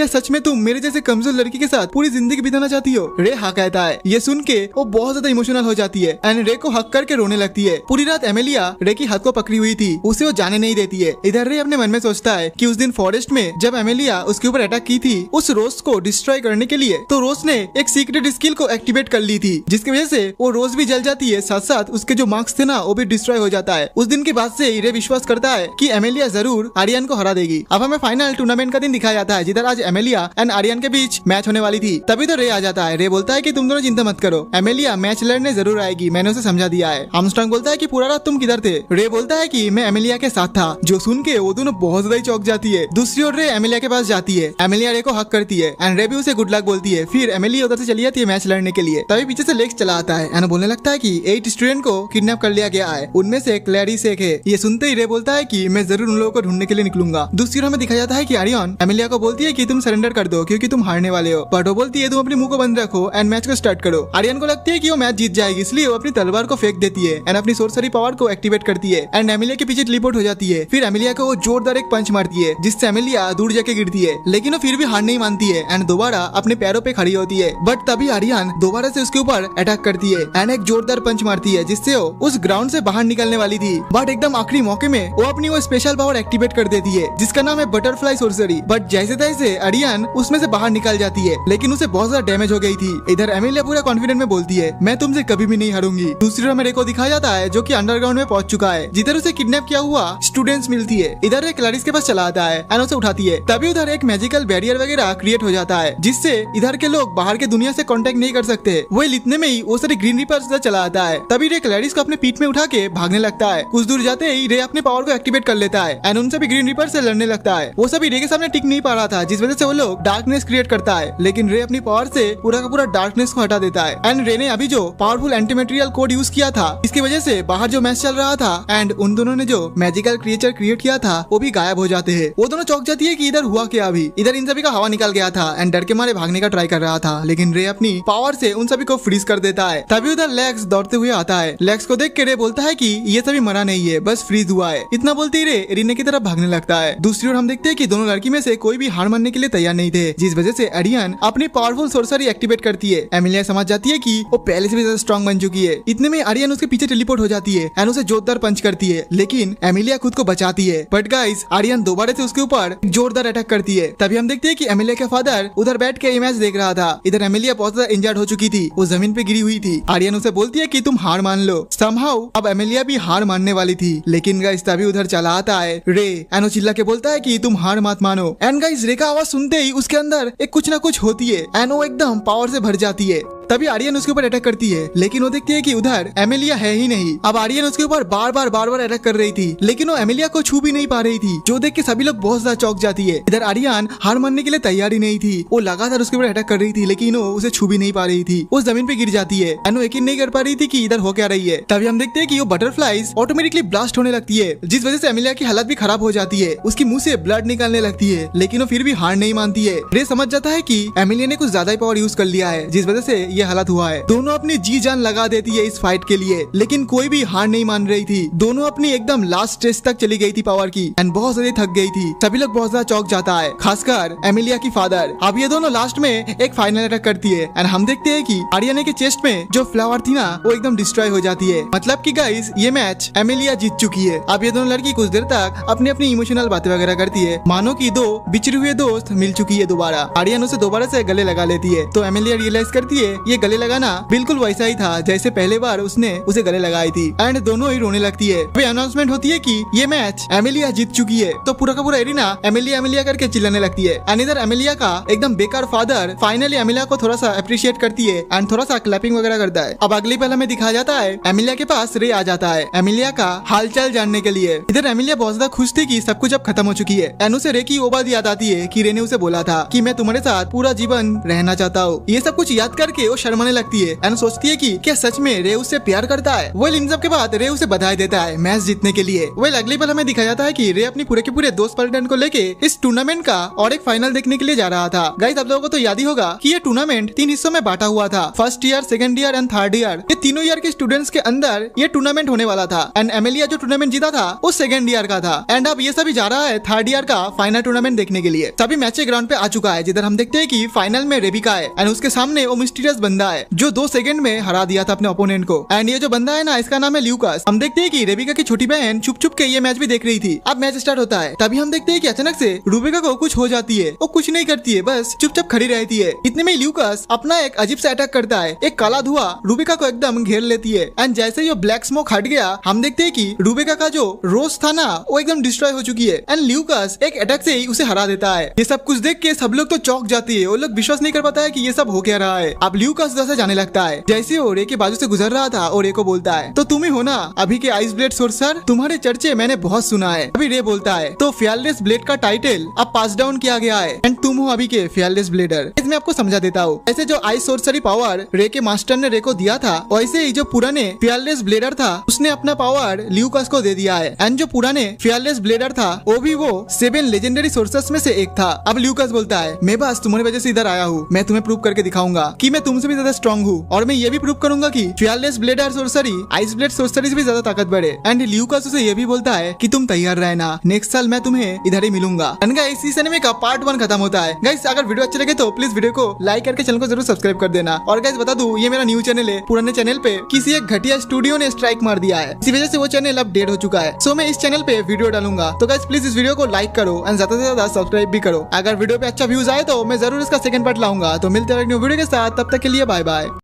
सच में तुम मेरे जैसे कमजोर लड़की के साथ पूरी जिंदगी बिताना चाहती हो? रे हाँ कहता है। ये सुन के वो बहुत ज्यादा इमोशनल हो जाती है एंड रे को हक करके रोने लगती है। पूरी रात एमिलिया रे की हाथ को पकड़ी हुई थी, उसे वो जाने नहीं देती है। इधर रे अपने मन में सोचता है कि उस दिन फॉरेस्ट में जब एमिलिया उसके ऊपर अटैक की थी उस रोज को डिस्ट्रॉय करने के लिए, तो रोज ने एक सीक्रेट स्किल को एक्टिवेट कर ली थी जिसकी वजह से वो रोज भी जल जाती है, साथ साथ उसके जो मार्क्स थे ना वो भी डिस्ट्रॉय हो जाता है। उस दिन के बाद से रे विश्वास करता है कि एमिलिया जरूर आर्यन को हरा देगी। अब हमें फाइनल टूर्नामेंट का दिन दिखाया जाता है जिधर आज एमिलिया एंड आर्यन के बीच मैच होने वाली थी। तभी तो रे आ जाता है। रे बोलता है कि तुम दोनों चिंता मत करो, एमिलिया मैच लड़ने जरूर आएगी, मैंने उसे समझा दिया है। आर्मस्ट्रांग बोलता है कि पूरा रात तुम किधर थे? रे बोलता है कि मैं एमिलिया के साथ था। जो सुन के वो दोनों बहुत ज्यादा चौंक जाती है। दूसरी ओर रे एमिलिया के पास जाती है। एमिलिया रे को हक करती है एंड रे भी उसे गुड लक बोलती है। फिर एमिलिया उधर से चली जाती है मैच लड़ने के लिए। तभी पीछे से लेक्स चला आता है एंड बोलने लगता है कि 8 स्टूडेंट को किडनैप कर लिया गया है, उनमें से क्लैरिस एक है। ये सुनते ही रे बोलता है कि मैं जरूर उन लोगों को ढूंढने के लिए निकलूंगा। दूसरी ओर हमें दिखाया जाता है कि आर्यन एमिलिया को बोलती है कि तुम सरेंडर कर दो क्योंकि तुम हारने वाले हो, बट वो बोलती है तुम अपने मुंह को बंद रखो एंड मैच को स्टार्ट करो। आर्यन को लगती है कि वो मैच जीत जाएगी, इसलिए वो अपनी तलवार को फेंक देती है एंड अपनी सोर्सरी पावर को एक्टिवेट करती है एंड एमिलिया के पीछे टेलीपोर्ट हो जाती है। फिर एमिलिया को वो जोरदार एक पंच मारती है जिससे एमिलिया दूर जाके गिरती है, लेकिन वो फिर भी हार नहीं मानती है एंड दोबारा अपने पैरों पे खड़ी होती है। बट तभी आर्यन दोबारा से उसके ऊपर अटैक करती है एंड एक जोरदार पंच मारती है जिससे वो उस ग्राउंड से बाहर निकलने वाली थी, बट एकदम आखिरी मौके में वो अपनी वो स्पेशल पावर एक्टिवेट कर देती है जिसका नाम है बटरफ्लाई सोर्सरी। बट जैसे तैसे आर्यन उसमें से बाहर निकल जाती है, लेकिन उसे बहुत ज्यादा डैमेज हो गई थी। इधर एमिलिया पूरा कॉन्फिडेंट में बोलती है मैं तुमसे कभी भी नहीं हारूंगी। दूसरी ओर रेको दिखाया जाता है जो कि अंडरग्राउंड में पहुंच चुका है, जिधर उसे किडनैप किया हुआ स्टूडेंट्स मिलती है। इधर एक क्लैरिस के पास चला आता है एंड उसे उठाती है। तभी उधर एक मैजिकल बैरियर वगैरह क्रिएट हो जाता है जिससे इधर के लोग बाहर के दुनिया से कांटेक्ट नहीं कर सकते। वो इतने में ही वो सारे ग्रीन रीपर्स चला आता है। तभी रे क्लैरिस को अपने पीठ में उठा के भागने लगता है। कुछ दूर जाते ही रे अपने पावर को एक्टिवेट कर लेता है एंड उनसे भी ग्रीन रीपर से लड़ने लगता है। वो सभी रे के सामने टिक नहीं पा रहा था, जिस वजह से वो लोग डार्कनेस क्रिएट करता है, लेकिन रे अपनी पावर से पूरा का पूरा डार्कनेस को हटा देता है एंड रे ने अभी जो powerful anti material code use किया था, इसकी वजह से बाहर जो मैच चल रहा था एंड उन दोनों ने जो मैजिकल क्रिएचर क्रिएट किया था वो भी गायब हो जाते हैं। वो दोनों चौंक जाती है कि इधर हुआ क्या। अभी इधर इन सभी का हवा निकल गया था एंड डर के मारे भागने का ट्राई कर रहा था, लेकिन रे अपनी पावर से उन सभी को फ्रीज कर देता है। तभी उधर लेक्स दौड़ते हुए आता है। लेक्स को देख के रे बोलता है कि ये सभी मरा नहीं है, बस फ्रीज हुआ है। इतना बोलते ही रे रीने की तरफ भागने लगता है। दूसरी ओर हम देखते हैं कि दोनों लड़की में से कोई भी हार मानने के लिए तैयार नहीं थे, जिस वजह से आर्यन अपनी पावरफुल सोर्सरी एक्टिवेट करती है। एमिलिया समझ जाती है कि वो पहले से भी ज्यादा स्ट्रॉन्ग बन चुकी है। इतने में आर्यन उसके पीछे टेलीपोर्ट हो जाती है एंड उसे जोरदार पंच करती है, लेकिन एमिलिया खुद को बचाती है। बट गाइस आर्यन दोबारा से उसके ऊपर जोरदार अटैक करती है। तभी हम देखते हैं कि एमिलिया का फादर उधर बैठ के मैच देख रहा था। इधर एमिलिया बहुत ज्यादा इंजर्ड हो चुकी थी, वो जमीन पे गिरी हुई थी। आर्यन उसे बोलती है कि तुम हार मान लो। समहाउ अब एमिलिया भी हार मानने वाली थी, लेकिन गाइस तभी उधर चला आता है रे एंड वो चिल्ला के बोलता है कि तुम हार मत मानो। एंड गाइस रे का आवाज सुनते ही उसके अंदर एक कुछ ना कुछ होती है एंड वो एकदम पावर से भर जाती है। तभी आर्यन उसके ऊपर अटैक करती है, लेकिन वो देखती है कि उधर एमिलिया है ही नहीं। अब आर्यन उसके ऊपर बार बार अटैक कर रही थी, लेकिन वो एमिलिया को छू भी नहीं पा रही थी, जो देख के सभी लोग बहुत ज्यादा चौंक जाती है। इधर आर्यन हार मानने के लिए तैयार ही नहीं थी, वो लगातार उसके ऊपर अटैक कर रही थी, लेकिन वो उसे छू भी नहीं पा रही थी। वो जमीन पे गिर जाती है एंड वो यकीन नहीं कर पा रही थी कि इधर हो क्या रही है। तभी हम देखते हैं कि वो बटरफ्लाइज ऑटोमेटिकली ब्लास्ट होने लगती है, जिस वजह से एमिलिया की हालत भी खराब हो जाती है। उसकी मुंह से ब्लड निकलने लगती है, लेकिन वो फिर भी हार नहीं मानती है। रे समझ जाता है कि एमिलिया ने कुछ ज्यादा ही पावर यूज कर लिया है, जिस वजह से ये हालत हुआ है। दोनों अपनी जी जान लगा देती है इस फाइट के लिए, लेकिन कोई भी हार नहीं मान रही थी। दोनों अपनी एकदम लास्ट स्टेज तक चली गई थी पावर की एंड बहुत ज्यादा थक गई थी। सभी लोग बहुत ज्यादा चौंक जाता है, खासकर एमिलिया की फादर। अब ये दोनों लास्ट में एक फाइनल अटैक करती है एंड हम देखते हैं कि आर्यन के चेस्ट में जो फ्लावर थी ना वो एकदम डिस्ट्रॉय हो जाती है। मतलब कि गाइस ये मैच एमिलिया जीत चुकी है। अब ये दोनों लड़की कुछ देर तक अपनी अपनी इमोशनल बातें वगैरह करती है, मानो कि दो बिछड़े हुए दोस्त मिल चुकी है दोबारा। आर्यन उसे दोबारा से गले लगा लेती है, तो एमिलिया रियलाइज करती है ये गले लगाना बिल्कुल वैसा ही था जैसे पहले बार उसने उसे गले लगाई थी एंड दोनों ही रोने लगती है। फिर अनाउंसमेंट होती है कि ये मैच एमिलिया जीत चुकी है, तो पूरा का पूरा एरिना एमिलिया एमिलिया करके चिल्लाने लगती है। एंड इधर एमिलिया का एकदम बेकार फादर फाइनली एमिलिया को थोड़ा सा अप्रिशिएट करती है एंड थोड़ा सा क्लैपिंग वगैरह करता है। अब अगली पल हमें दिखाया जाता है एमिलिया के पास रे आ जाता है एमिलिया का हालचाल जानने के लिए। इधर एमिलिया बहुत ज्यादा खुश थी कि सब कुछ अब खत्म हो चुकी है एंड उसे रे की वो बात याद आती है कि रे ने उसे बोला था कि मैं तुम्हारे साथ पूरा जीवन रहना चाहता हूँ। ये सब कुछ याद करके वो शर्माने लगती है एंड सोचती है कि क्या सच में रे उससे प्यार करता है। वेल इन सब के बाद रे उसे बधाई देता है मैच जीतने के लिए। वेल अगली पल हमें दिखाया जाता है कि रे अपनी पूरे के पूरे दोस्त पलटन को लेके इस टूर्नामेंट का और एक फाइनल देखने के लिए जा रहा था। गाइस आप लोगों को तो याद ही होगा कि ये टूर्नामेंट 3 हिस्सों में बांटा हुआ था, first year, second year and third year. ये तीनों ईयर के स्टूडेंट्स के अंदर ये टूर्नामेंट होने वाला था एंड एमिलिया जो टूर्नामेंट जीता था वो सेकंड ईयर का था एंड अब ये सभी जा रहा है थर्ड ईयर का फाइनल टूर्नामेंट देखने के लिए। सभी मैच ग्राउंड पे आ चुका है, जिधर हम देखते हैं कि फाइनल में रेबिका है एंड उसके सामने वो मिस्टीरियस बंदा है जो 2 सेकंड में हरा दिया था अपने ओपोनेंट को। एंड ये जो बंदा है ना इसका नाम है ल्यूकास। हम देखते हैं कि रेबिका की छोटी बहन छुप छुप के ये मैच भी देख रही थी। अब मैच स्टार्ट होता है, तभी हम देखते हैं कि अचानक से रूबिका को कुछ हो जाती है। वो कुछ नहीं करती है, बस चुपचाप खड़ी रहती है। इतने में ल्यूकास अपना एक अजीब सा अटैक करता है। एक काला धुआं रूबिका को एकदम घेर लेती है एंड जैसे ही ब्लैक स्मोक हट गया हम देखते हैं कि रूबिका का जो रोज था ना वो एकदम डिस्ट्रॉय हो चुकी है एंड ल्यूकास एक अटैक से ही उसे हरा देता है। ये सब कुछ देख के सब लोग तो चौंक जाती है, वो लोग विश्वास नहीं कर पाता है कि ये सब हो क्या रहा है। अब ल्यूकास उधर से जाने लगता है। जैसे वो रे के बाजू से गुजर रहा था और रे को बोलता है, तो तुम ही हो ना अभी के आइस ब्लेड सोर्सर, तुम्हारे चर्चे मैंने बहुत सुना है। अभी रे बोलता है, तो फियरलेस ब्लेड का टाइटल अब पास डाउन किया गया है एंड तुम हो अभी के फियरलेस ब्लेडर। इसमें आपको समझा देता हूँ, ऐसे जो आइस सोर्सरी पावर रे के मास्टर ने रे को दिया था, वैसे ही जो पुराने फियरलेस ब्लेडर था उसने अपना पावर ल्यूकास को दे दिया है। एंड जो पुराने फियरलेस ब्लेडर था वो भी वो 7 लेजेंडरी सोर्सेस में से एक था। अब ल्यूकास बोलता है, मैं बस तुम्हारी वजह से इधर आया हूँ, मैं तुम्हें प्रूव करके दिखाऊंगा कि मैं तुमसे भी ज्यादा स्ट्रॉन्ग हूँ और मैं ये भी प्रूव करूंगा कि फियरलेस ब्लेडर सोर्सरी आइस ब्लेड सोर्सरी से भी ज्यादा ताकतवर है। एंड ल्यूकास उसे ये भी बोलता है कि तुम तैयार रहना, नेक्स्ट साल मैं तुम्हें इधर ही मिलूंगा। एंड गाइस इस एनिमे का पार्ट 1 खत्म होता है। गाइस अगर वीडियो अच्छे लगे तो प्लीज वीडियो को लाइक करके चैनल को जरूर सब्सक्राइब कर देना। और गाइस बता दूं, ये मेरा न्यू चैनल है, पुराने चैनल पे किसी एक घटिया स्टूडियो ने स्ट्राइक मार दिया है, इसी वजह से वो चैनल अब डेड हो चुका है। सो मैं इस चैनल पे वीडियो डालूंगा, तो गाइस प्लीज इस वीडियो को लाइक करो एंड ज्यादा से ज्यादा सब्सक्राइब भी करो। अगर वीडियो पे अच्छा व्यूज आए तो मैं जरूर इसका सेकंड पार्ट लाऊंगा। तो मिलते हैं एक न्यू वीडियो के साथ, तब तक के लिए बाय बाय।